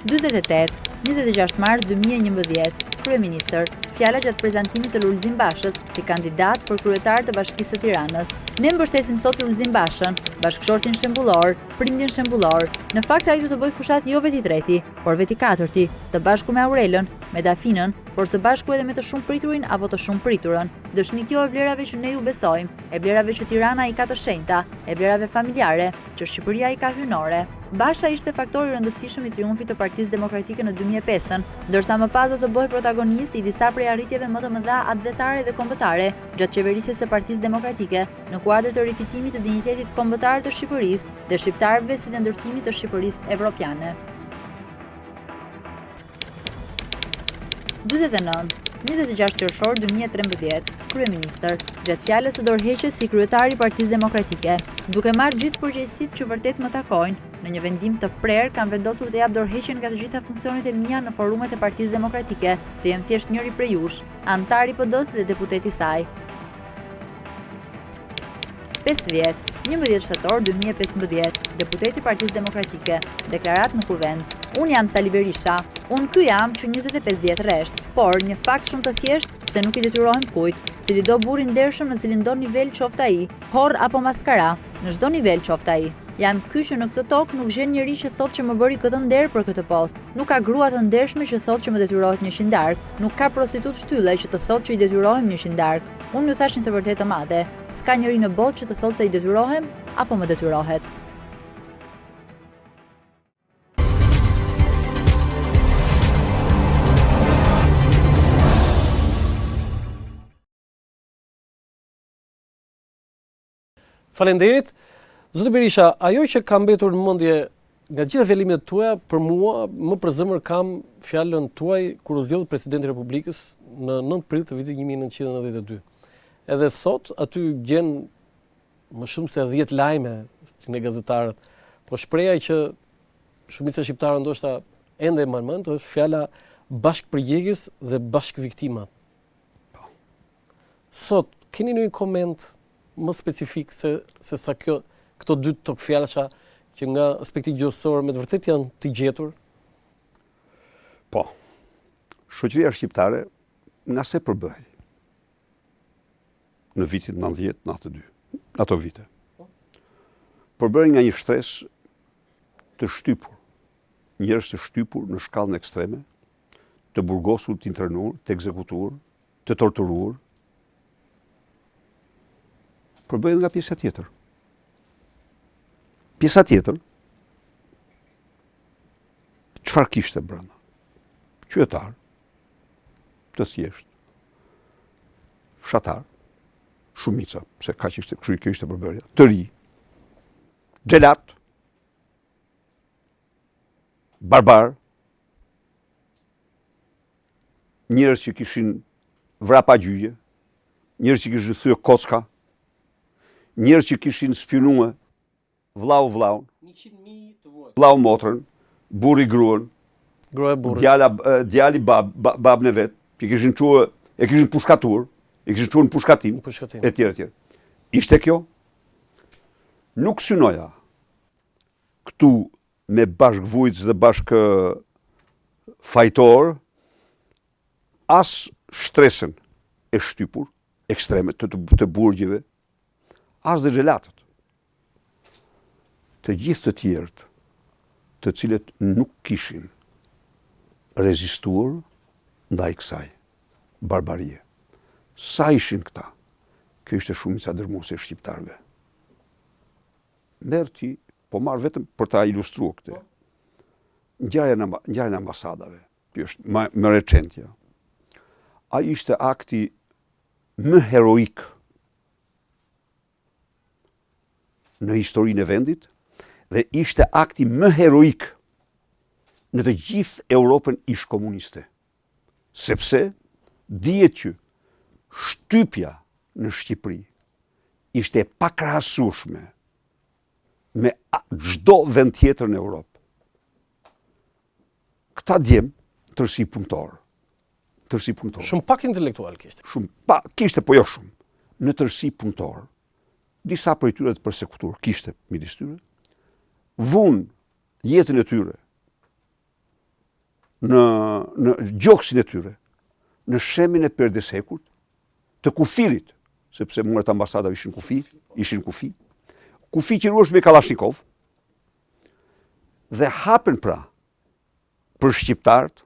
48. 26 mars 2011. Kryeministër. Fjala gjatë prezantimit të Lulzim Bashës si kandidat për kryetar të Bashkisë së Tiranës. Ne mbështesim sot Lulzim Bashën, bashkëshortin shembullor, prindin shembullor. Në fakt ai do të bëj fushat jo veti treti, por veti katërti, të bashku me Aurelën, me Dafinën, por së bashku edhe me të shumë priturin apo të shumë priturën. Dëshmi kjo e vlerave që ne ju besojmë, e vlerave që Tirana i ka të shenjta, e vlerave familjare, që Shqipëria i ka hynore. Basha ishte faktori rëndësishëm i triumfit të Partisë Demokratike në 2005-ën, ndërsa më pas do të bëhej protagonist i disa prej arritjeve më të mëdha atletare dhe kombëtare gjatë qeverisjes së Partisë Demokratike, në kuadër të rifitimit të dinjitetit kombëtar të Shqipërisë dhe shqiptarëve si dhe ndërtimit të Shqipërisë evropiane. 49. 26 qershor 2013. Kryeministër. Gjatë fjalës së dorëheqjes si kryetari i Partisë Demokratike, duke marrë gjithë përgjegjësitë që vërtet më takojnë, në një vendim të prerë kam vendosur të jap dorëheqjen nga të gjitha funksionet e mia në forumet e Partisë Demokratike, të jem thjesht njëri prej jush, antar i PD-s dhe deputet i saj. 50. 11 shtator 2015. Deputeti i Partisë Demokratike. Deklarat në kuvend. Unë jam Sali Berisha. Unë ky jam që 25 vjet rresht, por një fakt shumë të thjeshtë se nuk i detyrohem kujt, cili do burri ndershëm në cilin do nivel qoftë ai, horr apo maskara, në çdo nivel qoftë ai. Jam ky që në këtë tokë nuk gjen njeri që thotë që më bëri këtë nder për këtë post. Nuk ka grua të ndershme që thotë që më detyrohet 100 dark. Nuk ka prostitut shtylle që të thotë që i detyrohem 100 dark. Unë ju thash një të vërtetë të madhe. S'ka njeri në botë që të thotë se i detyrohem apo më detyrohet. Faleminderit. Zoti Berisha, ajo që ka mbetur në mendje nga gjitha fjalimet tuaja, për mua më për zemër kam fjalën tuaj kur u zgjedh presidenti i Republikës në 9 prill të vitit 1992. Edhe sot aty gjen më shumë se 10 lajme nga gazetarët, po shpreha që shumica shqiptarë ndoshta ende e marrën mend është fjala bashkëpërgjegjës dhe bashkëviktimat. Sot keni një koment më specifik se sa këto dy tokë fjalësha që nga aspekti gjuhësor me të vërtet janë të gjetur? Po, shoqëria shqiptare nga se përbëhej në vitin 90-92, në ato vite. Përbëhej nga një stres të shtypur, njerëz të shtypur në shkallën ekstreme, të burgosur, të internuar, të ekzekutuar, të torturuar. Përbëhej nga pjesa tjetër. Pjesa tjetër, çfarë kishte brenda? Qytetar, të thjesht, fshatar, shumica, se ka që ishte përbërja, të ri, xhelat, barbar, njerëz që kishin vrapa gjyqe, njerëz që kishin thyer kocka, njerëz që kishin spionuar vllaun, 100.000 të vogël. vllau motrën, burri gruan, Gruaja burrit. djali babën e vet, që kishin çuar, e kishin pushkatur, e kishin çuar në pushkatim, Pushkatim. etj etj. Ishte kjo? Nuk synoja këtu me bashkëvujtës dhe bashkë fajtor as shtresën e shtypur, ekstreme të burgjeve, as dhe xhelatët. Të gjithë të tjerët, të cilët nuk kishin rezistuar ndaj kësaj barbarie. Sa ishin këta? Kjo ishte shumica dërmuese e shqiptarëve. Merë ti, po marrë vetëm për ta ilustruar këtë. Ngjarja në ambasadave, kjo është më recentja. Ai ishte akti më heroik në historinë e vendit dhe ishte akti më heroik në të gjithë Europën ish-komuniste. Sepse dihet që shtypja në Shqipëri ishte e pakrahasueshme me çdo vend tjetër në Europë. Këta djem tërsi punëtor. Shumë pak intelektual kishte. Kishte, po jo shumë. Në tërsi punëtor, disa prej tyre të përsekutuar kishte midis tyre, vun jetën e tyre në gjoksin e tyre, në shemin e perdeshekut, të kufirit, sepse muret ambasadave ishin kufi, kufi që ruhesh me Kalashnikov, dhe hapen pra për shqiptarët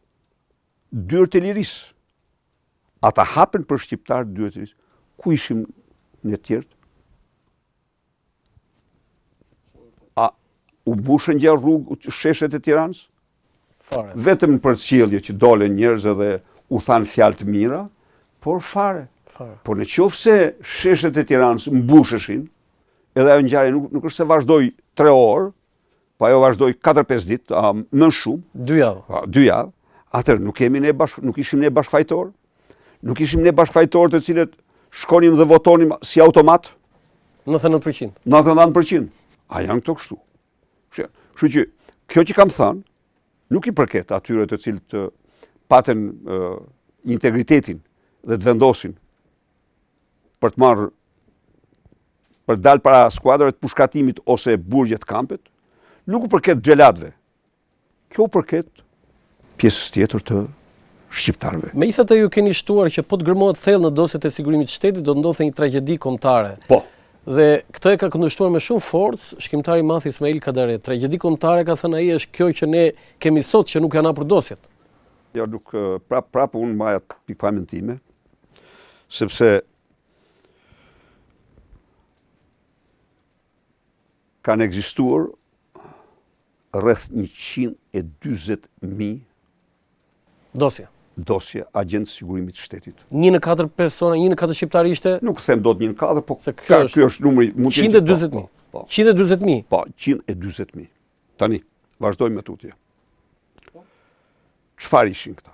dyert e lirisë. Ata hapen për shqiptarët dyert e lirisë. Ku ishim në tjertë? A u mbushën gjallë rrugë sheshet e Tiranës? Fare. Vetëm për qiellje që dolen njerëz dhe u thanë fjalë të mira, por fare. Por në qoftë se sheshet e Tiranës mbusheshin, edhe ajo ngjarje nuk është se vazhdoi 3 orë, po ajo vazhdoi 4-5 ditë, më shumë. 2 javë. 2 javë. Atëherë nuk ishim ne bashkëfajtor. Nuk ishim ne bashkëfajtor të cilët shkonim dhe votonim si automat. 99%. 99%. A janë këto kështu? Kështu që kjo që kam thënë nuk i përket atyre të cilët paten integritetin dhe të vendosin për të marrë, për të dalë para skuadrave të pushkatimit ose burgjet kampet, nuk u përket xhelatëve. Kjo u përket pjesës tjetër të shqiptarëve. Megjithatë ju keni shtuar që po të gërmohet thellë në dosjet e sigurimit të shtetit do ndodhte një tragjedi kombëtare. Po. Dhe këtë e ka kundërshtuar me shumë forcë shkrimtari i madh Ismail Kadare. Tragjedi kombëtare, ka thënë ai, është kjo që ne kemi sot që nuk janë hapur dosjet. Jo, nuk prapë unë maja pikpamjen time, sepse kanë ekzistuar rreth 140.000 dosje agjentë sigurimit të shtetit. 1 në 4 persona, 1 në 4 shqiptarë ishte? Nuk them dot 1 në 4, po ky është numri, mund të jetë 140.000. 140.000. Po, 140.000. Tani, vazhdojmë me tutje. Çfarë ishin këta?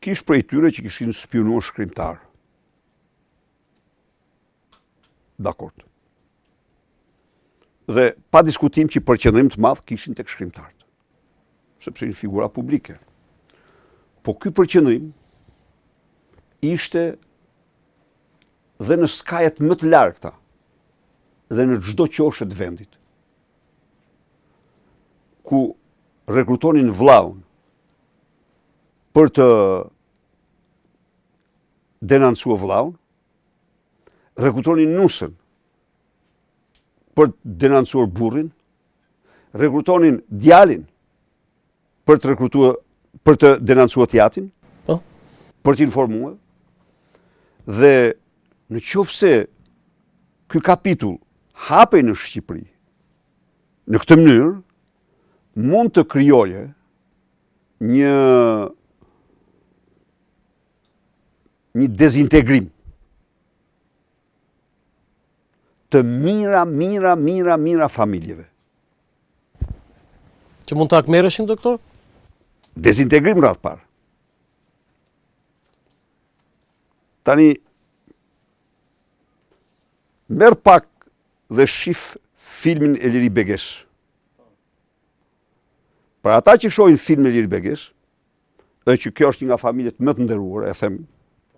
Kish prej tyre që kishin spionuar shkrimtar. Dakord. Dhe pa diskutim që përqendrim të madh kishin tek shkrimtarët, sepse janë figura publike. Po ky përqendrim ishte dhe në skajet më të largëta dhe në çdo qoshe të vendit, ku rekrutonin vllaun për të denoncuar vllaun, rekrutonin nusën për të denoncuar burrin, rekrutonin djalin për të denoncuar tjatin, për të informuar, dhe në qoftë se ky kapitull hapej në Shqipëri në këtë mënyrë, mund të krijoje një dezintegrim të mira familjeve. Që mund të akmereshin, doktor? Dezintegrim radhë parë. Tani, merë pak dhe shif filmin Eliri Begesh. Për ata që shohin filmin Eliri Begesh, dhe që kjo është një nga familjet më të nderuara, e them,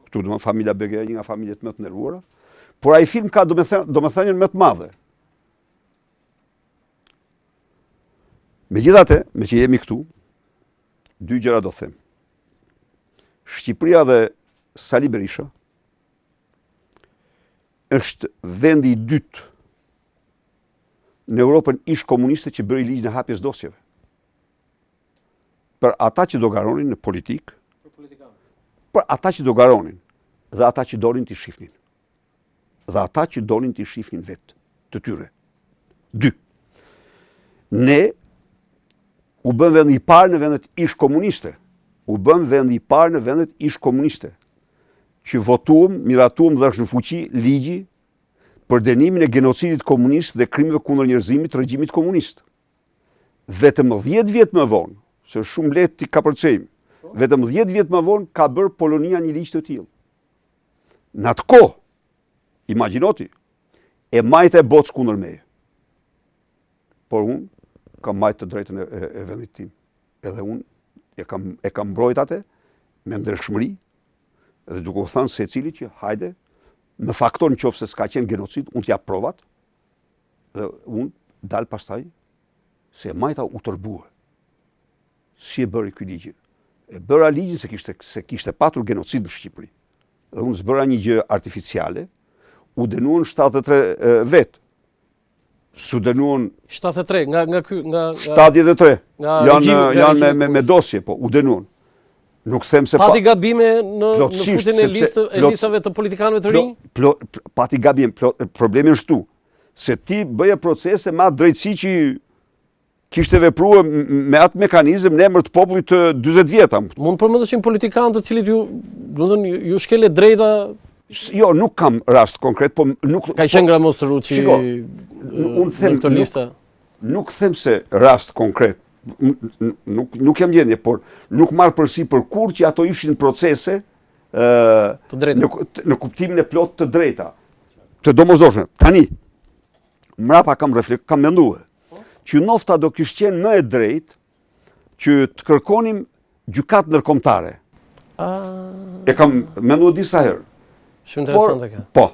këtu do të thonë familja Begesh, një nga familjet më të nderuara, por ai film ka domethënien më të madhe. Megjithatë, me që jemi këtu, dy gjëra do them. Shqipëria dhe Sali Berisha është vendi i dytë në Europën ish komuniste që bëri ligjin e hapjes dosjeve. Për ata që do garonin në politikë, për ata që do garonin dhe ata që donin t'i shifnin. Dhe ata që donin t'i shifnin vetë, të tyre. 2. Ne u bëm vend i parë në vendet ish komuniste. U bëm vend i parë në vendet ish komuniste. Që votuam, miratuam dhe është në fuqi ligji për dënimin e genocidit komunist dhe krimeve kundër njerëzimit të regjimit komunist. Vetëm 10 vjet më vonë, se shumë lehtë t'i kapërcejmë, vetëm 10 vjet më vonë ka bërë Polonia një ligj të tillë. Në atë kohë, imagjinoti, e majtë e botës kundër meje. Por unë kam majtë të drejtën e vendit tim. Edhe unë e kam mbrojt atë me ndershmëri, edhe duke u thënë secili që hajde, në faktor në qoftë se s'ka qenë genocid, unë t'jap provat, dhe unë dalë pastaj se majta u tërbue. Si e bëri ky ligjin? E bëra ligjin se kishte patur genocid në Shqipëri. Dhe unë zbëra një gjë artificiale, u dënuan 73 vetë. Su dënuan 73 nga 73. Janë me dosje, po, u dënuan. Nuk them se pati gabime në futin e listave të politikanëve të rinj? Pati gabime, problemi është tu. Se ti bëje procese me atë drejtësi që kishte vepruar me atë mekanizëm në emër të popullit të 40 vjeta. Mund përmendëshim politikanë të cilit ju shkele drejta? Jo, nuk kam rast konkret, po nuk... Ka qenë Gramos Ruçi në këtë lista? Nuk them se rast konkret, nuk jam gjendje, por nuk marrë përsi për kur që ato ishin procese në kuptimin e plot të drejta, të domosdoshme. Tani, mrapa kam menduar që nofta do kishte qenë më e drejtë që të kërkonim gjykat ndërkombëtare. E kam menduar disa herë. Shumë interesante kjo. Po.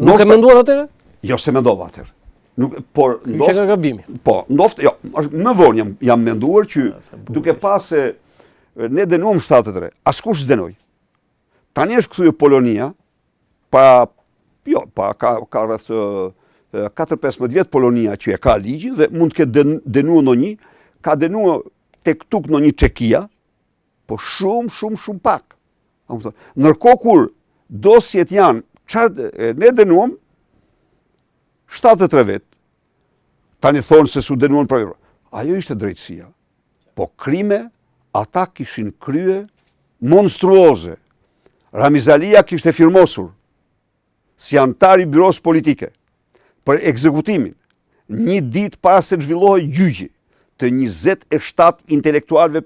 Nuk e menduar atëherë? Jo, se mendova atëherë. Por që ka gabimi. Po, jo, më vonë jam menduar që duke pas se ne dënuam 73, askush s'dënoi. Tani është kthyer Polonia, ka rreth 4-15 vjet Polonia që e ka ligjin dhe mund të ketë dënuar ndonjë, ka dënuar tek tuk ndonjë Çekia, po shumë pak. Ndërkohë kur dosjet janë, ne dënuam 73 vet. Tani thonë se su dënuan për... Ajo ishte drejtësia. Po krime, ata kishin krye monstruoze. Ramizalia kishte firmosur si antar i byros politike për ekzekutimin një ditë para se të zhvillohej gjyqi të 27 intelektualëve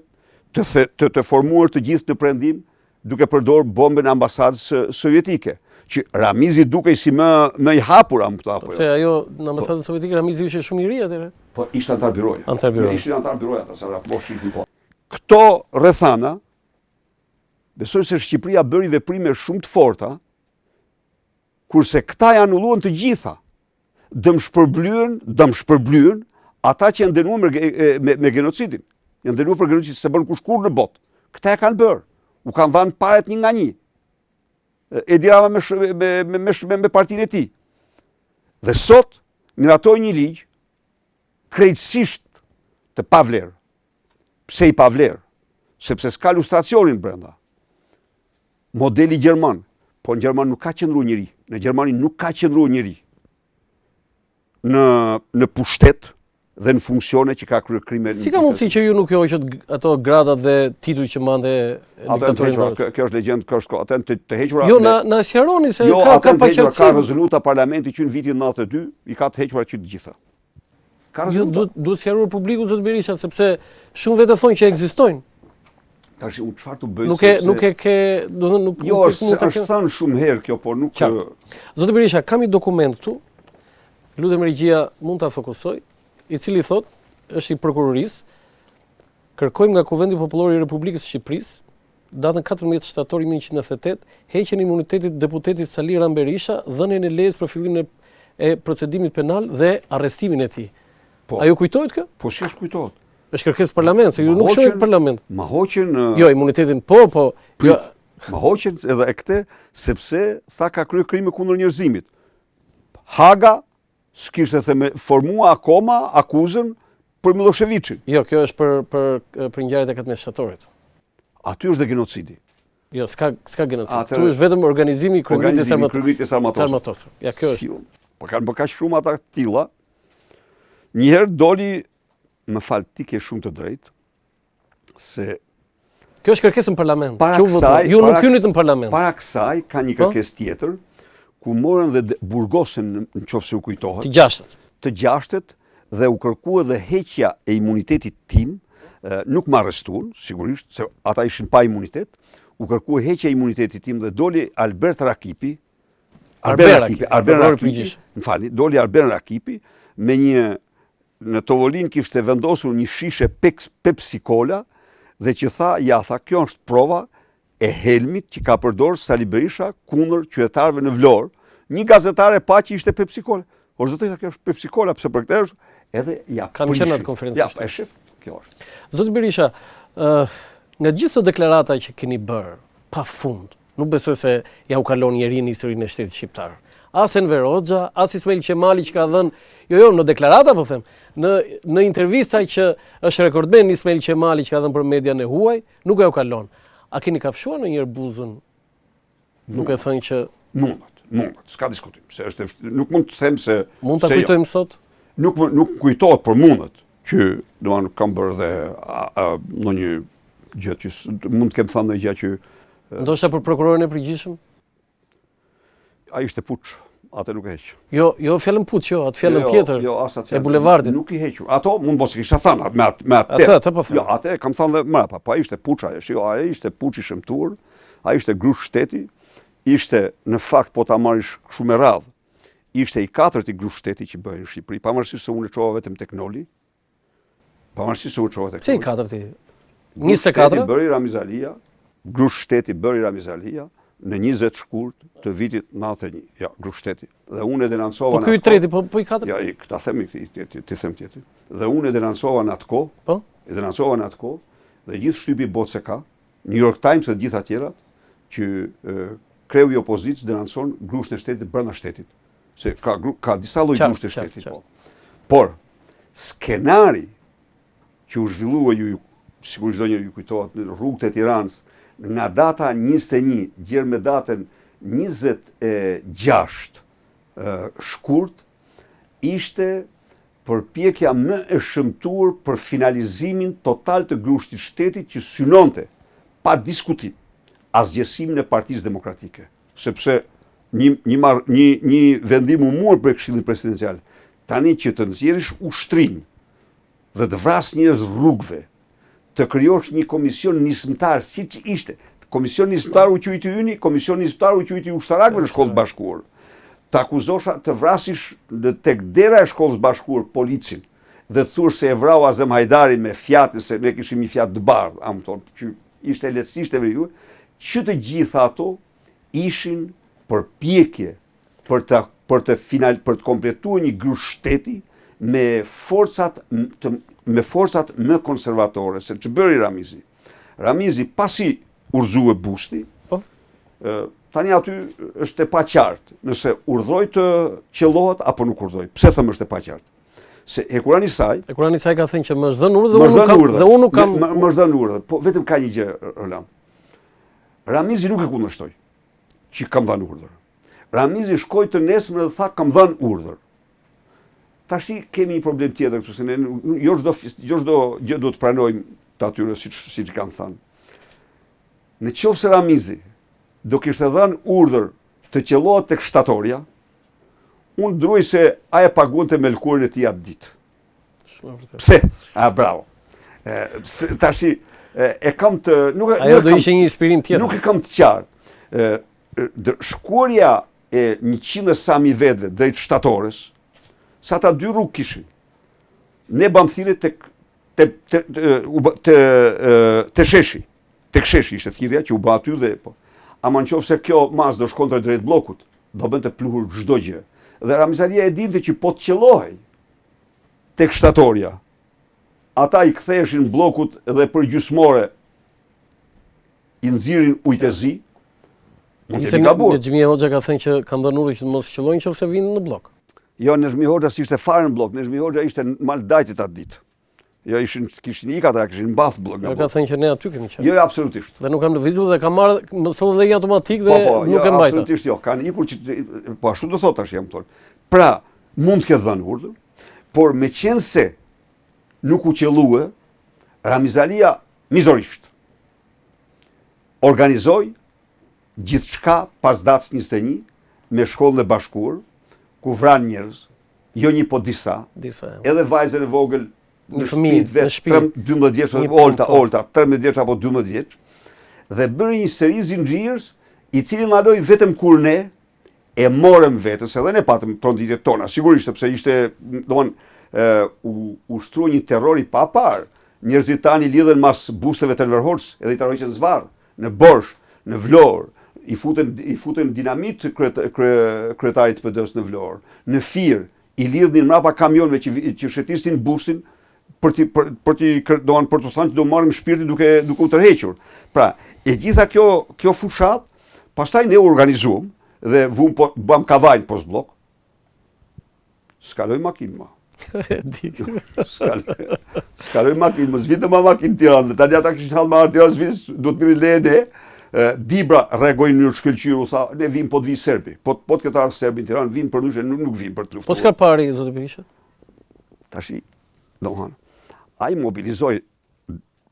të formuar të gjithë në prendim duke përdorur bombën e ambasadës sovjetike. Që Ramizi dukej si më i hapur am këta apo jo. Se ajo në ambasadën sovjetike Ramizi ishte shumë i ri atëherë. Po ishte antar byroja. Antar byroja. Ishte antar byroja ata, sa rapo shifin po. Këto rrethana besoj se Shqipëria bëri veprime shumë të forta, kurse këta janë anulluan të gjitha. Dëm shpërblyen ata që janë dënuar me genocidin. Janë dënuar për genocid se bën kushkur në botë. Këta e kanë bërë. U kanë dhënë paret një nga një. Edi Rama me partinë e tij. Dhe sot miratoi një ligj krejtësisht të pavlerë. Pse i pavlerë? Sepse s'ka lustracionin brenda. Modeli gjerman, po në Gjermani nuk ka qëndruar njëri. Në Gjermani nuk ka qëndruar njëri në pushtet dhe në funksione që ka kryer krime. Si ka mundësi që ju nuk ju hoqët ato gradat dhe tituj që mande diktaturin Rhodes? Kjo është legjendë, kjo është atë të hequra. Jo, na sqaroni se jo, ka paqartësi. Ka rezoluta parlamenti që në vitin 92 i ka të hequra që të gjitha. Ka rezoluta. Duhet sqaruar publiku zot Berisha sepse shumë vetë thonë që ekzistojnë. Tash unë çfarë të bëj? Nuk e ke, do të thonë nuk jo, është thënë shumë herë kjo, por nuk. Zot Berisha, kam një dokument këtu. Lutem regjia mund ta fokusoj, i cili thot, është i prokurorisë, kërkojmë nga Kuvendi Popullor i Republikës së Shqipërisë, datën 14 shtator 1998, heqjen e imunitetit deputetit Sali Ram Berisha, dhënien e lejes për fillimin e procedimit penal dhe arrestimin e tij. Po. A ju kujtohet kjo? Po si është kujtohet? Është kërkesë parlament, se ju nuk shohit parlament. Ma hoqën. Jo, imunitetin po. Jo. Ma hoqën edhe e këtë sepse tha ka kryer krime kundër njerëzimit. Haga s'kishte formua akoma akuzën për Miloševićin. Jo, kjo është për ngjarjet e 14 shtatorit. Aty është dhe genocidi. Jo, s'ka genocid. Tu është vetëm organizimi i kryemitjes armatosur. Ja, kjo është. Po kanë bërë kaq shumë ata të tilla. Njëherë doli, më fal, ti ke shumë të drejtë, se kjo është kërkesë në parlament. Ju nuk jeni në parlament. Para kësaj ka një kërkesë tjetër, ku morën dhe burgosen, nëse u kujtohet. Të gjashtet dhe u kërkua dhe heqja e imunitetit tim, nuk më arrestuan, sigurisht, se ata ishin pa imunitet, u kërkua heqja e imunitetit tim dhe doli Albert Rakipi, doli Albert Rakipi me një, në Tovolin kishte vendosur një shishe Pepsi Cola dhe që ja tha, kjo është prova e helmit që ka përdorur Sali Berisha kundër qytetarëve në Vlorë. Një gazetare pa që ishte Pepsi Cola. Por zotëri tha, kjo është Pepsi Cola, pse për këtë është edhe ja. Kam qenë atë konferencë. Ja, e shef, kjo është. Zoti Berisha, nga gjithë këto deklarata që keni bërë pafund, nuk besoj se ja u kalon njeri në historinë e shtetit shqiptar. As Enver Hoxha, as Ismail Qemali që ka dhënë, jo, në deklarata po them, në intervista që është rekordmen Ismail Qemali që ka dhënë për median e huaj, nuk ja u kalon. A keni kafshuar në njërë buzën? Nuk e thënë që... Mundet, s'ka diskutim. Nuk mund të them se... Mund të kujtojmë sot? Nuk kujtojt, por mundet. Që, nuk kam bërë dhe në një gjë që... Mund të kem thënë në gjë që... Ndoshta për prokurorin e përgjithshëm? A ishte puç, atë nuk e heq. Jo fjalën puç, jo, atë fjalën tjetër. Jo, e bulevardit. Nuk i hequr. Ato mund mos i kisha thënë me atë. Atë po them. Jo, atë kam thënë dhe mbrapa, po ai ishte puça, ai ishte puç i shëmtuar, ai ishte grush shteti, ishte në fakt po ta marrish shumë me radhë. Ishte i katërti grush shteti që bëhej në Shqipëri, pavarësisht se unë çova vetëm tek Noli. Pavarësisht se u çova tek Noli. Pse i katërti? 24 bëri Ramiz Alia, grush shteti bëri Ramiz Alia në 20 shkurt të vitit 91. Ja, grush shteti. Dhe unë e denoncova. Po ky i treti, po i katërt? Ja, ta them ti them tjetër. Dhe unë e denoncova në atë kohë. Po? E denoncova në atë kohë dhe gjithë shtypi BCK, New York Times dhe gjitha tjerat që kreu i opozicës denonson grushtën e shtetit brenda shtetit. Se ka disa lloj grushtë e shtetit, po. Por skenari që u zhvillua sigurisht çdo njeri ju kujtohet në rrugët e Tiranës nga data 21 gjerë me datën 26 shkurt, ishte përpjekja më e shëmtuar për finalizimin total të grushtit shtetit që synonte pa diskutim asgjësimin e Partisë Demokratike, sepse një vendim humor për Këshillin Presidencial, tani që të nxjerrësh ushtrin dhe të vras njerëz rrugëve, të krijosh një komision nismëtar, siç ishte. Komision nismëtar u quajti yni, komision nismëtar u quajti ushtarakëve në shkollën bashkuar. Të akuzosha të vrasish tek dera e shkollës bashkuar policin dhe të thuash se e vrau Azem Hajdarin me fjatin, se ne kishim një fjatë të bardhë, që ishte lehtësisht e verijuar, që të gjitha ato ishin përpjekje për të kompletuar një grush shteti me forcat më konservatore, se që bëri Ramizi. Ramizi pasi urzue busti, tani aty është e paqartë, nëse urdhëroi të qellohet apo nuk urdhëroi. Pse them është e paqartë? Se Hekurani Saj ka thënë që më është dhënë urdhër dhe unë nuk kam më është dhënë urdhër, po vetëm ka një gjë, Roland. Ramizi nuk e kundërshtoi që kam dhënë urdhër. Ramizi shkoi të nesër dhe tha kam dhënë urdhër. Tashi kemi një problem tjetër këtu, se ne jo çdo gjë do të pranojmë të atyre siç kanë thënë. Në qoftë se Ramizi do kishte dhënë urdhër të qellohet tek shtatorja, unë druaj se ai e paguante me lëkurën e tij atë ditë. Pse? Bravo. Tashi e kam të ajo do ishte një inspirim tjetër. Nuk e kam të qartë. Shkuarja e 100 sa mijë vetëve drejt shtatorës, sa ta dy rrugë kishin. Ne bam thirrje te sheshi. Tek sheshi ishte thirrja që u bë aty dhe po. Ama nëse kjo mas do shkonte drejt bllokut, do bënte pluhur çdo gjë. Dhe Ramizalia e dinte që po të qellohej tek shtatorja, ata i ktheheshin bllokut dhe për gjysmore i nxirrin ujtë e zi. Nexhmi Hoxha ka thënë që ka dhënë urdhër që mos qellojnë nëse vinë në blok. Jo, Nexhmi Hoxha s'ishte fare në blok, Nexhmi Hoxha ishte në Maldajtit atë ditë. Jo, kishin ikë ata, kishin mbath blok nga blok. Ka thënë që ne aty kemi qenë. Jo, absolutisht. Dhe nuk kam lëvizur dhe kam marrë mëson dhe automatik dhe nuk e mbajta. Absolutisht jo, kanë ikur që po ashtu do thot tash jam thonë. Pra, mund të ketë dhënë urdhër, por meqense nuk u qellue, Ramizalia mizorisht organizoi gjithçka pas datës 21 me shkollën e bashkuar, ku vran njerëz, jo një po disa. Edhe vajzën e vogël një fëmijë në shtëpi 12 vjeç, Olta, 13 vjeç apo 12 vjeç, dhe bëri një seri zinxhirës i cili ndaloi vetëm kur ne e morëm vetës, edhe ne patëm tronditet tona, sigurisht, sepse ishte, domthonë, u shtrua një terror i papar. Njerëzit tani lidhen mas busteve të Enverhoxhës, edhe i tarroqën zvarr, në Borsh, në Vlorë, i futen dinamit kryetarit të PD-s në Vlorë, në Fir, i lidhnin mrapa kamionëve që shetisnin bustin për të thënë që do marrim shpirtin duke u tërhequr. Pra, e gjitha kjo fushat, pastaj ne u organizuam dhe bëm kavajnë post blok. S'kaloj makinë ma. S'kaloj makinë, mos vitë ma makinë Tiranë. Tani ata kishin hallë marrë Tiranë, do të mirë lene. Dibra reagoi në mënyrë shkëlqyer, u tha, ne vim po të vi serbi. Po të ketë ardhur serbi në Tiranë, vin për ndryshe, nuk vin për të luftuar. Po s'ka pari zoti Berisha? Tashi, domethënë, ai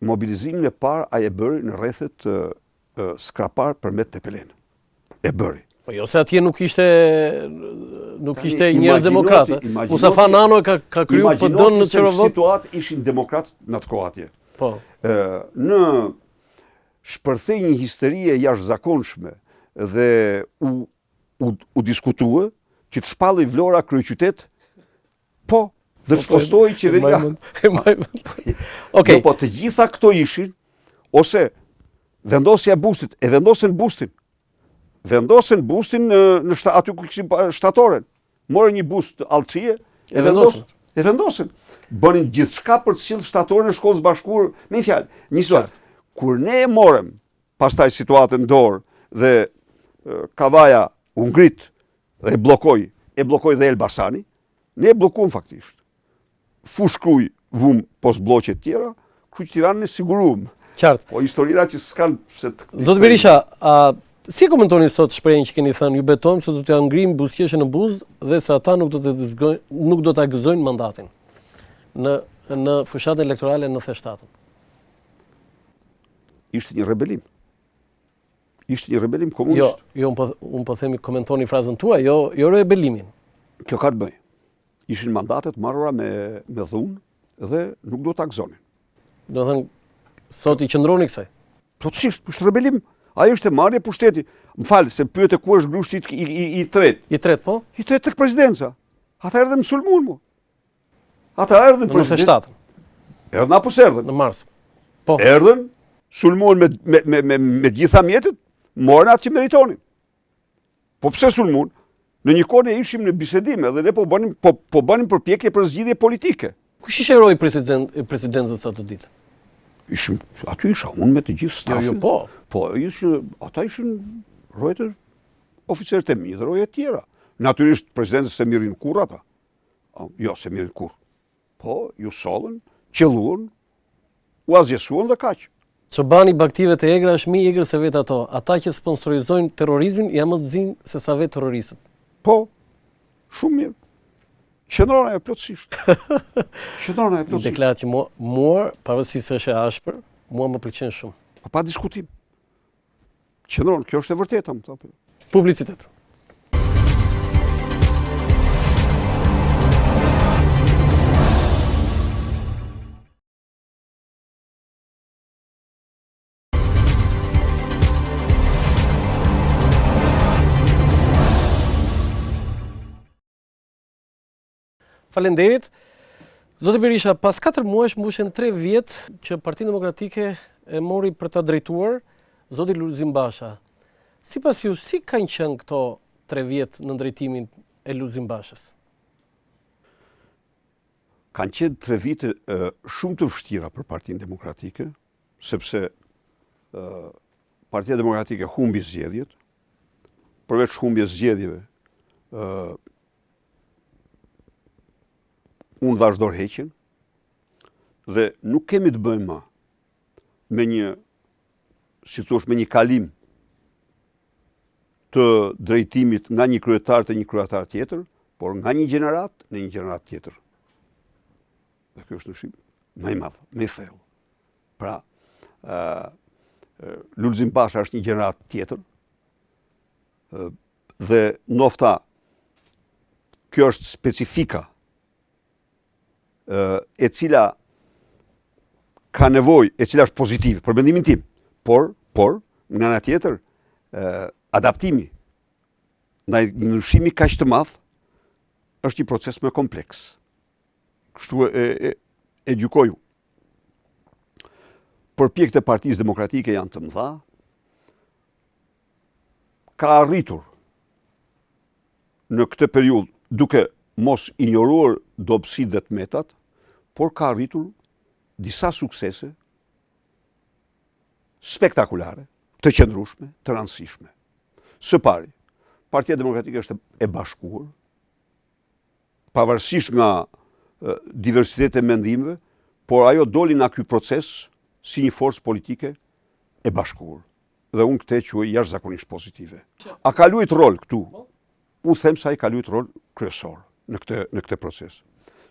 mobilizimin e parë ai e bëri në rrethet skrapar përmet Tepelen. E bëri. Po jo se atje nuk ishte njerëz demokratë. Mustafa Nano ka kryer PD-n në Çerovot. Situatë ishin demokratë në atë kohë atje. Po. Në shpërthej një histerie jashtëzakonshme dhe u diskutua që të shpallej Vlora kryeqytet, po, dhe të shtostoi qeveria. Okej. Po të gjitha këto ishin, ose vendosja e bustit, e vendosen bustin. Vendosen bustin në aty ku kishin shtatoren. Morën një bust Allçie, e vendosen. Bënin gjithçka për të sjellë shtatoren e shkollës bashkuar, me një fjalë, një situatë. Kur ne e morëm pastaj situatën në dorë dhe Kavaja u ngrit dhe e bllokoi dhe Elbasani, ne e bllokuam faktikisht. Fushkruj vum post blloqe të tjera, kështu që Tiranën e siguruam. Qartë. Po historira që s'kan pse të Zoti Berisha, si komentoni sot shprehjen që keni thënë, ju betojmë se do t'ja ngrim buzëqeshën në buzë dhe se ata nuk do ta gëzojnë mandatin në fushatën elektorale në 97-ën? Ishte një rebelim. Ishte një rebelim komunist. Jo, unë po themi komentoni frazën tuaj, jo rebelimin. Kjo ka të bëjë. Ishin mandatet marrura me dhunë dhe nuk do ta gëzonin. Do thënë, sot i qëndroni kësaj? Plotësisht, është rebelim. Ajo është marrje e pushtetit. Më falë, se pyete ku është grushti i tretë. I tretë, po? I tretë tek presidenca. Ata erdhën në sulmun, mo. Ata erdhën në 97-ën. Erdhën apo s'erdhën? Në mars. Po. Erdhën, sulmuan me gjitha mjetet, morën atë që meritonin. Po pse sulmuan? Në një kohë ne ishim në bisedime dhe ne po bënim përpjekje për zgjidhje politike. Kush ishte roli presidencës atë ditë? Aty isha unë me të gjithë stafin. Jo, po. Po, ata ishin rojtë oficerët e mi dhe rojtë tjera. Natyrisht presidentës se mirin kur ata. Jo, se mirin kur. Po, ju sollën, qelluan, u azjesuan dhe kaq. Çobani baktive të egra është më i egër se vetë ato. Ata që sponsorizojnë terrorizmin janë më të zinj se sa vetë terroristët. Po, shumë mirë. Qëndron ajo plotësisht. Qëndron ajo Një plotësisht. deklarat që mua, pavarësisht se është e ashpër, mua më pëlqen shumë. Pa diskutim. Qëndron, kjo është e vërteta, më thënë. Publicitet. Falenderit. Zoti Berisha, pas 4 muajsh mbushen 3 vjet që Partia Demokratike e mori për ta drejtuar zoti Lulzim Basha. Sipas ju, si kanë qenë këto 3 vjet në drejtimin e Lulzim Bashës? Kanë qenë 3 vite shumë të vështira për Partinë Demokratike, sepse Partia Demokratike humbi zgjedhjet, përveç humbjes zgjedhjeve, unë dhash dorëheqjen dhe nuk kemi të bëjmë me një, si thosh, me një kalim të drejtimit nga një kryetar të një kryetar tjetër, por nga një gjenerat në një gjenerat tjetër. Dhe kjo është ndryshim më i madh, më i thellë. Pra, Lulzim Basha është një gjenerat tjetër dhe nofta kjo është specifika e cila ka nevojë, e cila është pozitive për mendimin tim, por nga ana tjetër adaptimi ndaj ndryshimi kaq të madh është një proces më kompleks. Kështu e gjykoj. Përpjekjet e Partisë Demokratike janë të mëdha. Ka arritur në këtë periudhë duke mos ignoruar dobësitë dhe tmetat, por ka arritur disa suksese spektakulare, të qëndrueshme, të rëndësishme. Së pari, Partia Demokratike është e bashkuar, pavarësisht nga diversitet e mendimeve, por ajo doli nga ky proces si një forcë politike e bashkuar. Dhe unë këtë quaj jashtëzakonisht pozitive. A ka luajtur rol këtu? Unë them se ai ka luajtur rol kryesor në këtë proces.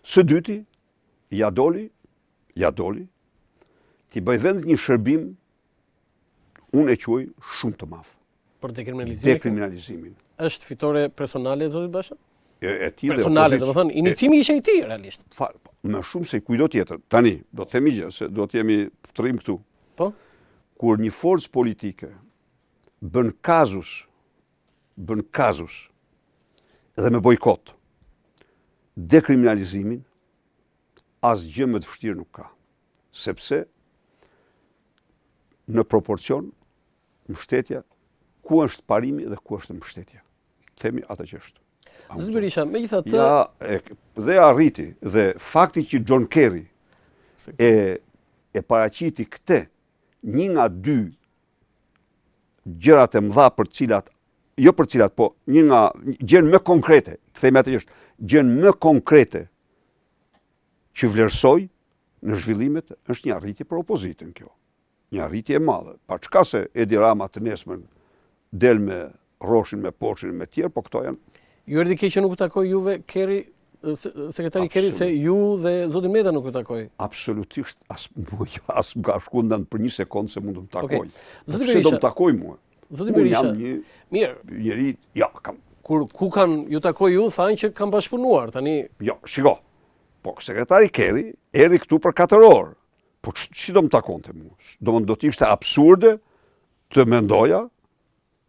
Së dyti, ja doli, t'i bëj vend një shërbim, unë e quaj shumë të madh. Për dekriminalizimin. Është fitore personale e zotit Basha? Personale, domethënë, iniciimi ishte i tij realisht. Më shumë se kujdo tjetër. Tani, do të themi gjë, se do të jemi trim këtu. Po? Kur një forcë politike bën kazus dhe me bojkot dekriminalizimin, asgjë më të vështirë nuk ka. Sepse në proporcion mbështetja, ku është parimi dhe ku është mbështetja. Themi atë që është. Zoti Berisha, megjithatë, dhe arriti dhe fakti që John Kerry e paraqiti këtë një nga 2 gjërat e mëdha për cilat, jo për cilat, po një nga gjën më konkrete, themi atë që është gjën më konkrete që vlerësoj në zhvillimet, është një arritje për opozitën kjo. Një arritje e madhe. Pa çka se Edi Rama të nesmen del me Roshin, me Poçin, me tjerë, po këto janë. Ju erdhi keq që nuk u takoi juve Kerry, sekretari Kerry, se ju dhe zoti Meta nuk u takoi. Absolutisht, as nga shkundan për një sekond se mund të më takoj. Zoti Berisha, do më takoj mua. Zoti Berisha, mirë. Njeri, kam. Ku kanë ju takoj ju, thanë që kanë bashkëpunuar, tani. Jo, shiko. Po sekretari Kerry erdhi këtu për 4 orë. Po që do më takonte mua? Do t'ishte absurde të mendoja,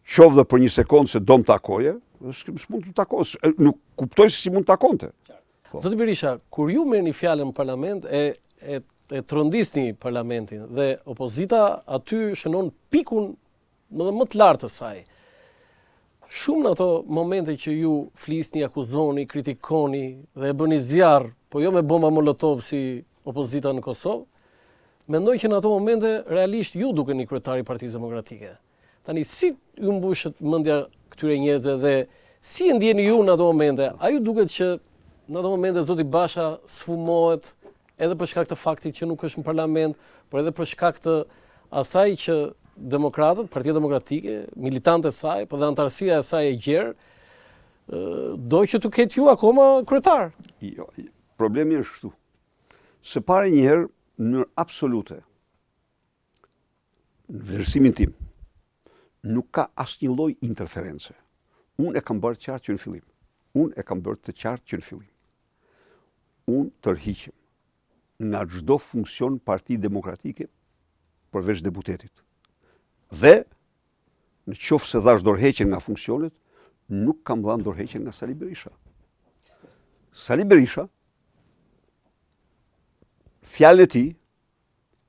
qoftë dhe për një sekond se do më takoje, s'mund të takoje, nuk kuptoj se si mund të takonte. Zoti Berisha, kur ju merrni fjalën në parlament e trondisni parlamentin dhe opozita aty shënon pikun më të lartë të saj. Shumë në ato momente që ju flisni, akuzoni, kritikoni dhe e bëni zjarr, po jo me bomba molotov si opozita në Kosovë, mendoj që në ato momente realisht ju dukeni kryetari i Partisë Demokratike. Tani si ju mbushet mendja këtyre njerëzve dhe si e ndjeni ju në ato momente? A ju duket që në ato momente zoti Basha sfumohet edhe për shkak të faktit që nuk është në parlament, por edhe për shkak të asaj që demokratët, Partia Demokratike, militantët e saj, po dhe antarësia e saj e gjerë, do që të ketë ju akoma kryetar. Jo, problemi është kështu. Së pari njëherë, në absolute, në vlerësimin tim, nuk ka asnjë lloj interference. Unë e kam bërë qartë që në fillim. Unë e kam bërë të qartë që në fillim. Unë tërhiqem nga çdo funksion Parti Demokratike përveç deputetit. Dhe, në qoftë se dhash dorëheqjen nga funksionet, nuk kam dhënë dorëheqjen nga Sali Berisha. Sali Berisha, fjalën e tij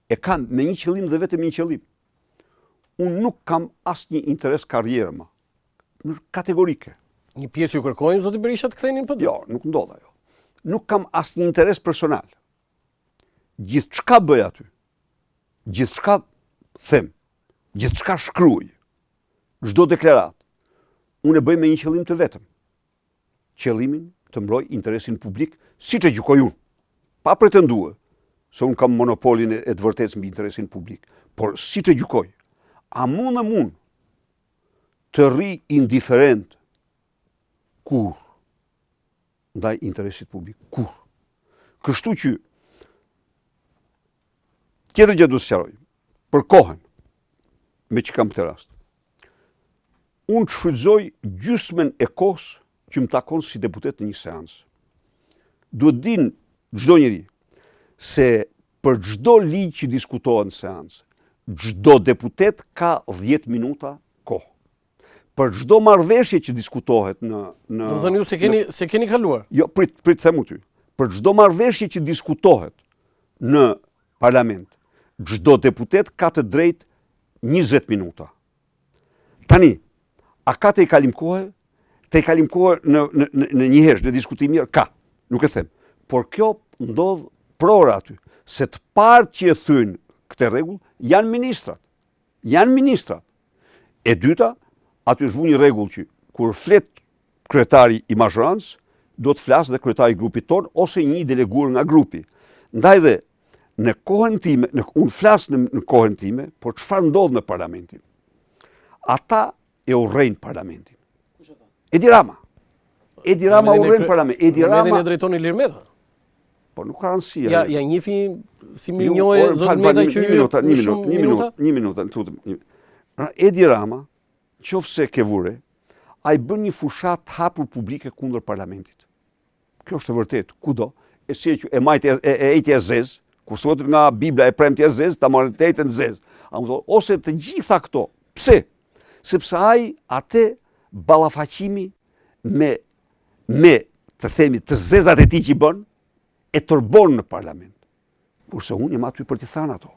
e kam me një qëllim dhe vetëm një qëllim. Unë nuk kam asnjë interes karrierë, kategorike. Një pjesë ju kërkojnë zoti Berisha të kthenin PD? Jo, nuk ndodh ajo. Nuk kam asnjë interes personal. Gjithçka bëj aty. Gjithçka them. Gjithçka shkruaj. Çdo deklaratë. Unë e bëj me një qëllim të vetëm. Qëllimin të mbroj interesin publik, siç e gjykoj unë. Pa pretenduar se unë kam monopolin e të vërtetës mbi interesin publik, por siç e gjykoj, a mund të rri indiferent kur ndaj interesit publik? Kur? Kështu që tjetër gjë do të sqaroj, për kohën me që kam këtë rast. Unë shfrytëzoj gjysmën e kohës që më takon si deputet në një seancë. Duhet din çdo njeri se për çdo ligj që diskutohet në seancë, çdo deputet ka 10 minuta kohë. Për çdo marrëveshje që diskutohet në Do të thënë ju se keni kaluar. Jo, prit them ty. Për çdo marrëveshje që diskutohet në parlament, çdo deputet ka të drejtë 20 minuta. Tani, a ka të i kalim kohë? Të i kalim kohë në një herë, në diskutim mirë? Ka, nuk e them. Por kjo ndodh prora aty, se të parë që e thyn këtë rregull janë ministrat. Janë ministrat. E dyta, aty është vu një rregull që kur flet kryetari i mazhorancës, do të flasë dhe kryetari i grupit ton ose një deleguar nga grupi. Ndaj dhe në kohën time, unë flas në kohën time, por çfarë ndodh me parlamentin? Ata e urrejnë parlamentin. Edi Rama. Edi Rama urrejnë parlamentin. Edi Rama e drejton Ilir Meta. Po nuk ka rëndësi. Ja njifi si mirënjohje zot Meta që një minutë, lutem. Edi Rama, qofse ke vure, ai bën një fushat hapur publike kundër parlamentit. Kjo është e vërtetë, kudo. E si e majtë e ejtja zez, kur thotë nga Bibla e premtja zez, ta marrë të ejtën zez. Ose të gjitha këto. Pse? Sepse ai atë ballafaqimi me të themi të zezat e tij që bën e tërbon në parlament. Kurse unë jam aty për t'i thënë ato.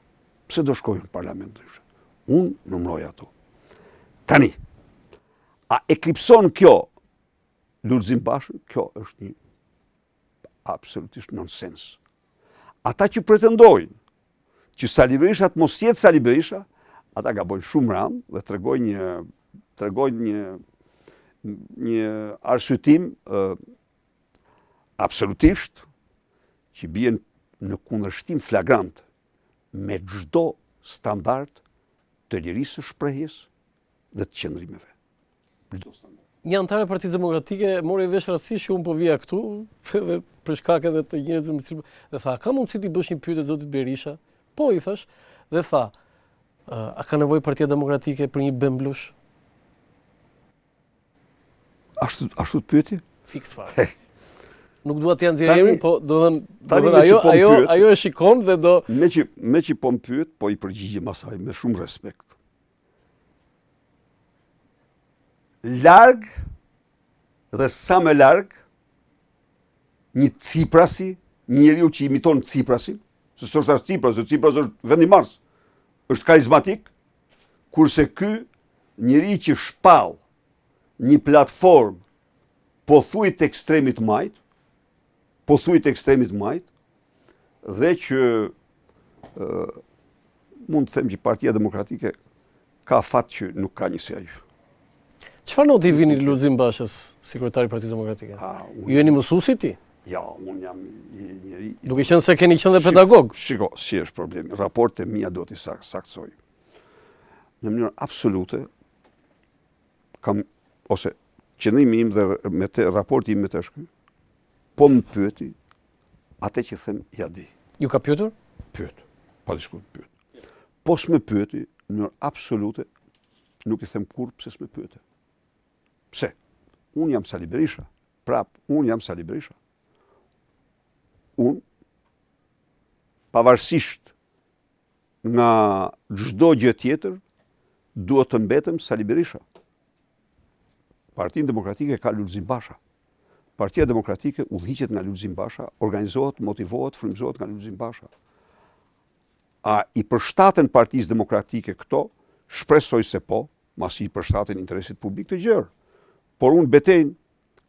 Pse do shkojnë në parlament ndryshe? Unë numroj ato. Tani, a eklipson kjo Lulzim Bashën? Kjo është një absolutisht nonsens. Ata që pretendojnë që Sali Berisha të mos jetë Sali Berisha, ata gabojnë shumë rënd dhe tregojnë një arsyetim absolutisht që bien në kundërshtim flagrant me çdo standard të lirisë së shprehjes dhe të qëndrimeve. Çdo standard. Një antar e Partisë Demokratike mori vesh rastësisht që unë po vija këtu dhe për shkak edhe të njerëzve me cilë dhe tha, ka mundësi ti bësh një pyetje zotit Berisha? Po, i thash, dhe tha, a ka nevojë Partia Demokratike për një bemblush? Ashtu të pyeti? Fiks fare. Nuk dua të janë nxjerrin, po do thënë ajo e shikon dhe do me që po më pyet, po i përgjigjem asaj me shumë respekt. Larg dhe sa më larg një Ciprasi, një njeriu që imiton Ciprasin, se s'është as Cipras, Cipras është vend i Mars, është karizmatik, kurse ky njeri që shpall një platformë pothuajt ekstremit majt, dhe që mund të them që Partia Demokratike ka fat që nuk ka një si ai. Çfarë noti vini Lulzim Bashës, sekretari i Partisë Demokratike? Ju jeni mësuesi ti? Jo, unë jam njëri... Duke qenë se keni qenë dhe pedagog. Shiko, si është problemi. Raportet mia do t'i saktësoj. Në mënyrë absolute, ose qëndrimi im dhe raporti im me të shky, po më pyeti, atë që them ja di. Ju ka pyetur? Pyet, pa diskut pyet. Po s'me pyeti, në absolute, nuk i them kur pse s'me pyete. Pse? Unë jam Sali Berisha. Unë jam Sali Berisha. Unë, pavarësisht nga çdo gjë tjetër, duhet të mbetem Sali Berisha. Partinë Demokratike ka Lulzim Basha. Partia Demokratike udhëhiqet nga Lulzim Basha, organizohet, motivohet, frymëzohet nga Lulzim Basha. A i përshtaten Partisë Demokratike këto? Shpresoj se po, masi i përshtaten interesit publik të gjerë. Por unë betejnë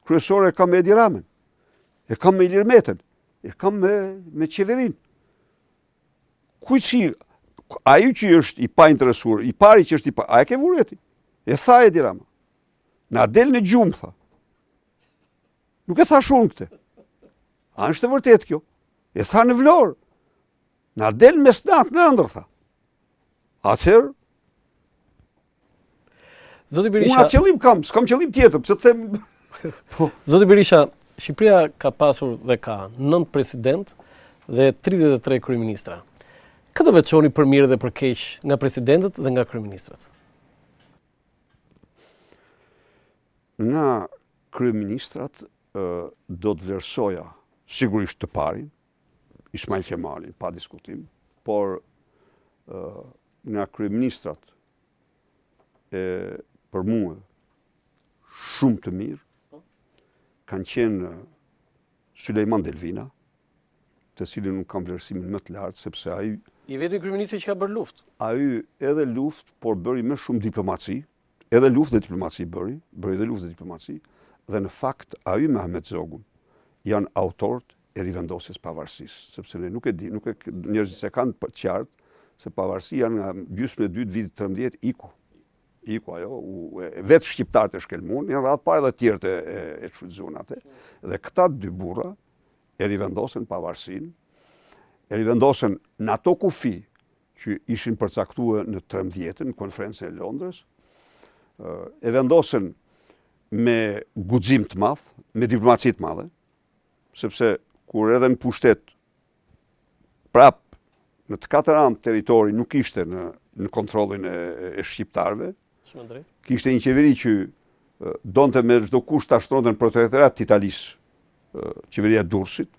kryesore e kam me Edi Ramën, e kam me Ilir Metën, e kam me qeverin. Kujtësi, ai që është i pa interesuar, i pari që është i pa, a e ke vureti? E tha Edi Rama. Na del në gjumë, tha. Nuk e tha shumë këte. A është e vërtet kjo? E tha në Vlorë. Na del me snat në ëndër, tha. Atëherë, Zoti Berisha, unë atë qëllim kam, s'kam qëllim tjetër, pse të them... Zoti Berisha, Shqipëria ka pasur dhe ka 9 president dhe 33 kryeministra. Këtë veçoni për mirë dhe për keq nga presidentët dhe nga kryeministrat? Nga kryeministrat do të vlerësoja sigurisht të parin, Ismail Kemalin, pa diskutim, por nga kryeministrat për mua shumë të mirë kanë qenë Sulejman Delvina, të cilin nuk kam vlerësimin më të lartë, sepse ai I vetmi kryeministri që ka bërë luftë. Ai edhe luftë, por bëri më shumë diplomaci, edhe luftë dhe diplomaci bëri edhe luftë dhe diplomaci, dhe në fakt ai me Ahmet Zogun janë autorët e rivendosjes pavarësisë, sepse ne nuk e di, njerëzit se kanë të qartë se pavarësia nga gjysmë e dytë vitit 13 iku ajo, vetë shqiptarët e shkelmun, janë radhë parë dhe tjerët e shfrytzuan atë, dhe këta dy burra e rivendosen pavarësinë, e rivendosen në ato kufi që ishin përcaktuar në 13-ën, në konferencën e Londrës, e vendosen me guxim të madh, me diplomaci të madhe, sepse kur edhe në pushtet prap në të katër anë territori nuk ishte në kontrollin e shqiptarëve, kishte një qeveri që donte me çdo kusht ta shtronte në protektorat të Italisë, qeveria e Durrësit,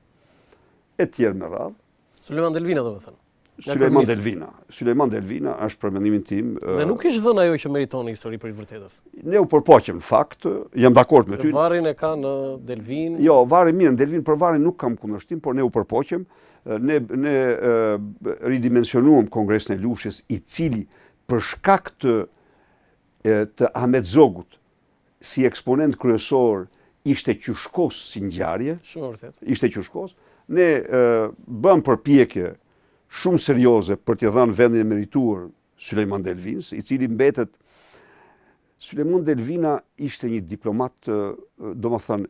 e tjerë me radhë. Sulejman Delvina, domethënë. Sulejman Delvina është për mendimin tim. Dhe nuk ishte dhënë ajo që meritoni histori për i vërtetës. Ne u përpoqëm në fakt, jam dakord me ty. Varrin e ka në Delvin. Jo, varri mirë, në Delvin për varrin nuk kam kundërshtim, por ne u përpoqëm. Ne ridimensionuam Kongresin e Lushjes, i cili për shkak të Ahmet Zogut si eksponent kryesor ishte qyshkos si ngjarje. Shumë vërtet. Ishte qyshkos. Ne bëm përpjekje shumë serioze për t'i dhënë vendin e merituar Sulejman Delvins, i cili mbetet. Sulejman Delvina ishte një diplomat, domethënë,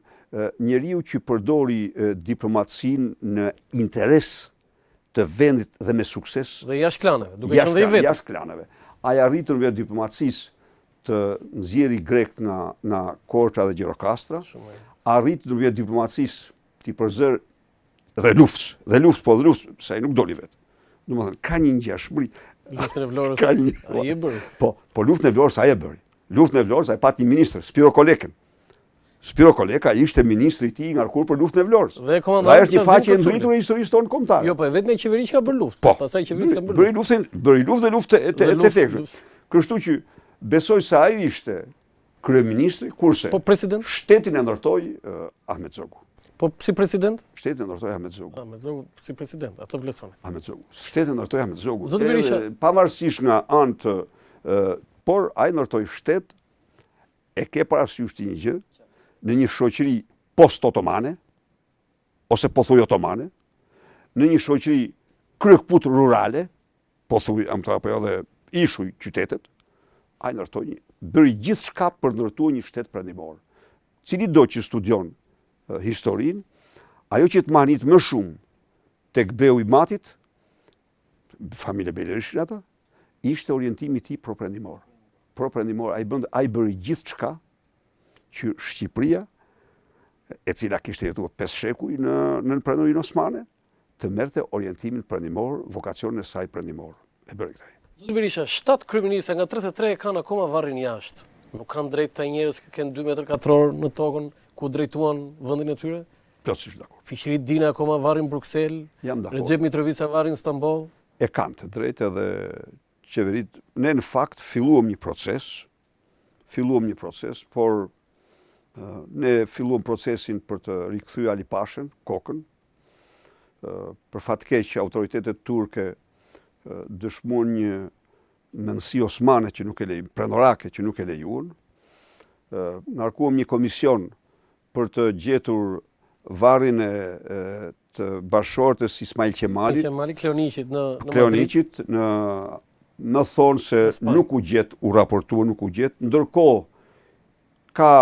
njeriu që përdori diplomacinë në interes të vendit dhe me sukses. Dhe jashtë klaneve, duke qenë dhe i vetë. Jashtë klaneve. Ai arritën në diplomacisë të nxjerri grekt nga Korça dhe Gjirokastra, arritën në diplomacisë t'i përzër dhe luftës, se ai nuk doli vetë. Domethënë, ka një ngjashmëri. Luftën e Vlorës ai e bëri. Po luftën e Vlorës ai e bëri. Luftën e Vlorës ai pati ministër, Spiro Kolekën. Spiro Koleka ishte ministri i tij ngarkuar për luftën e Vlorës. Dhe komandanti është një faqe e ndritur e historisë tonë kombëtare. Jo, po e vetëm qeveri që ka bërë luftë. Po, pastaj qeveria ka bërë luftë. Bëri luftë të efektshme. Kështu që besoj se ai ishte kryeministri, kurse Po president? Shtetin e ndërtoi Ahmet Zogu. Po si president? Shtetin e ndërtoi Ahmet Zogu. Ahmet Zogu si president, ato vlerësoni. Ahmet Zogu. Shtetin e ndërtoi Ahmet Zogu. Zoti Berisha, pavarësisht nga anë të por ai ndërtoi shtet, e ke parasysh një gjë, në një shoqëri post-otomane, ose po thuj otomane, në një shoqëri kryekput rurale, po thuj apo edhe ishuj qytetet, ai ndërtoi bëri gjithçka për ndërtuar një shtet perëndimor. Cili do që studion historinë, ajo që të manit më shumë tek beu i matit, familje Berishin ata, ishte orientimi i tij pro-perëndimor. Pro-perëndimor, ai bëri gjithçka që Shqipëria, e cila kishte jetuar 5 shekuj në pranorinë osmane, të merrte orientimin perëndimor, vokacionin e saj perëndimor. E bëri këtë. Zoti Berisha, 7 kryeministra nga 33 kanë akoma varrin jashtë. Nuk kanë drejt të njerëz që kanë 2 metër katror në tokën ku drejtuan vendin e tyre? Plotësisht dakord. Fiqirit Dina akoma varrin Bruksel, Jam dakord. Recep Mitrovica varrin Stamboll. E kanë të drejtë edhe qeverit. Ne në fakt filluam një proces, por ne filluam procesin për të rikthyer Ali Pashën, kokën. Për fat keq autoritetet turke dëshmuan një mendësi osmane që nuk e lejuan, prenorake që nuk e lejuan. Ngarkuam një komision për të gjetur varrin e të bashkëshortes Ismail Qemalit. Kleoniqit në Kleoniqit në thonë se nuk u gjet, u raportua nuk u gjet. Ndërkohë ka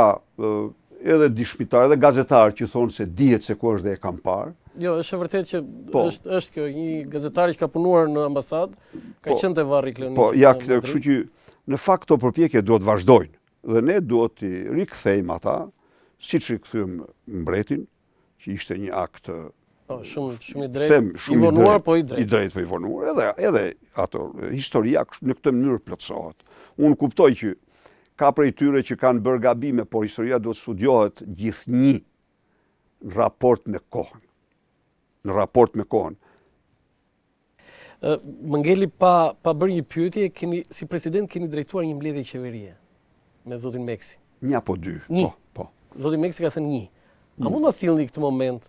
edhe dishmitar dhe gazetar që thonë se dihet se ku është dhe e kam parë. Jo, është e vërtet që është kjo një gazetar që ka punuar në ambasadë, ka qenë te varri Kleoniqit. Po, ja, kështu që në fakt këto përpjekje duhet vazhdojnë dhe ne duhet të rikthejmë ata, siç rikthyem mbretin, që ishte një akt shumë i drejtë, i vonuar po i drejtë. I drejtë po i vonuar, edhe ato historia në këtë mënyrë plotësohet. Unë kuptoj që ka prej tyre që kanë bërë gabime, por historia duhet studiohet gjithnjë në raport me kohën. Në raport me kohën. Më ngeli pa bërë një pyetje, si president keni drejtuar një mbledhje qeverie me zotin Meksi? Një apo dy. Një. Po. Zoti Meksi ka thënë një. A mund ta sillni këtë moment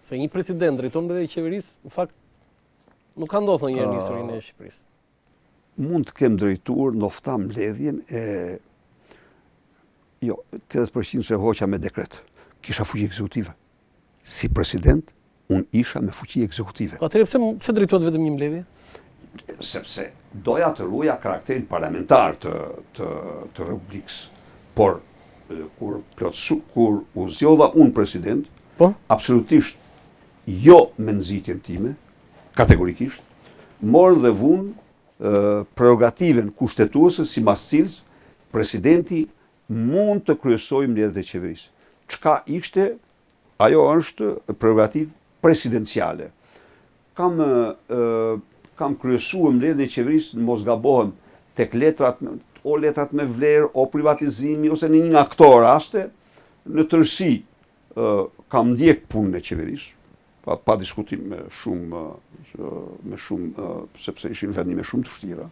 se një president drejton mbledhje qeverisë, në fakt nuk ka ndodhur ndonjëherë në historinë e Shqipërisë. Mund të kem drejtuar nofta mbledhjen e 80% se hoqa me dekret. Kisha fuqi ekzekutive. Si president, unë isha me fuqi ekzekutive. Atëherë pse drejtohet vetëm një mbledhje? Sepse doja të ruaja karakterin parlamentar të Republikës. Por kur u zgjodha unë president, absolutisht jo me nxitjen time, kategorikisht, morë dhe vunë prerogativen kushtetuese sipas cilës presidenti mund të kryesojë mbledhjet e qeverisë. Çka ishte, ajo është prerogativë presidenciale. Kam kryesuar mbledhjen e qeverisë, në mos gabohem, tek letrat me vlerë, o privatizimi, ose në një nga këto raste, në tërësi kam ndjek punën e qeverisë, pa diskutim me shumë, sepse ishin vendime shumë të vështira.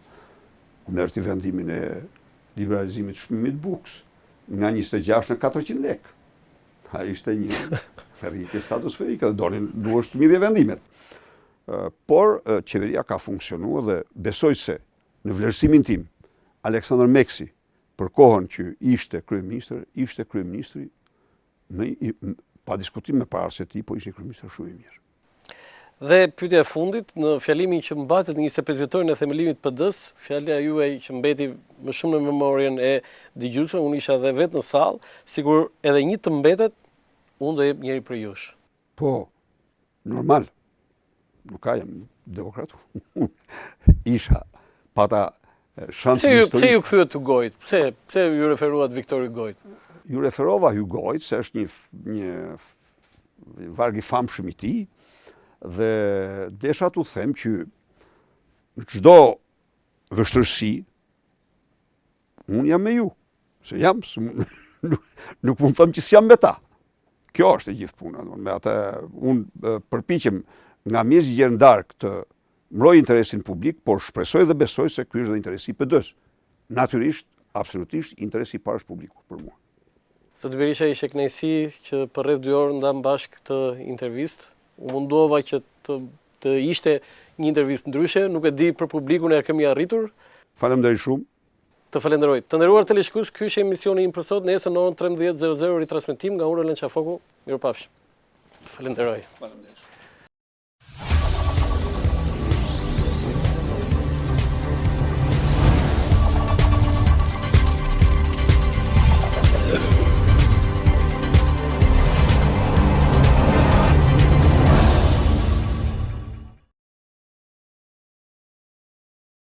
Merrti vendimin e liberalizimit të çmimit bukës nga 26 në 400 lekë. Ai ishte një ferrike stratosferike dhe duhet të mirë vendimet. Por qeveria ka funksionuar dhe besoj se në vlerësimin tim Aleksandr Meksi për kohën që ishte kryeministri pa diskutim me para se ti, po ishte kryeministër shumë i mirë. Dhe pyetja e fundit, në fjalimin që mbatet në 25 vjetorin e themelimit PD-s, fjala juaj që mbeti më shumë në memorien e dëgjuesve, unë isha edhe vetë në sallë, sigur edhe një të mbetet, unë do jep njëri për jush. Po, normal. Nuk ka, jam demokratu. Isha, pata shansë historik. Pse ju kthyet Hugojt? Pse ju referuat Viktor Hugojt? Ju referova Hugojt, se është një varg i famshëm i tij, dhe desha t'u them që në çdo vështirësi unë jam me ju, se jam, nuk mund të them që s'jam me ta. Kjo është e gjithë puna. Me atë unë përpiqem nga mjesë ndark të mbroj interesin publik, por shpresoj dhe besoj se ky është dhe interesi i PD-s. Natyrisht, absolutisht, interesi i parë është publiku për mua. Zoti Berisha, ishte kënaqësi që për rreth 2 orë ndam bashkë këtë intervistë. U mundova që të ishte një intervistë ndryshe, nuk e di për publikun e kemi arritur. Faleminderit shumë. Të falenderoj. Të nderuar teleshikues, ky është emisioni im për sot, nesër në orën 13:00 ritransmetim nga ura Lënçafoku. Mirupafshim. Të falenderoj. Faleminderit.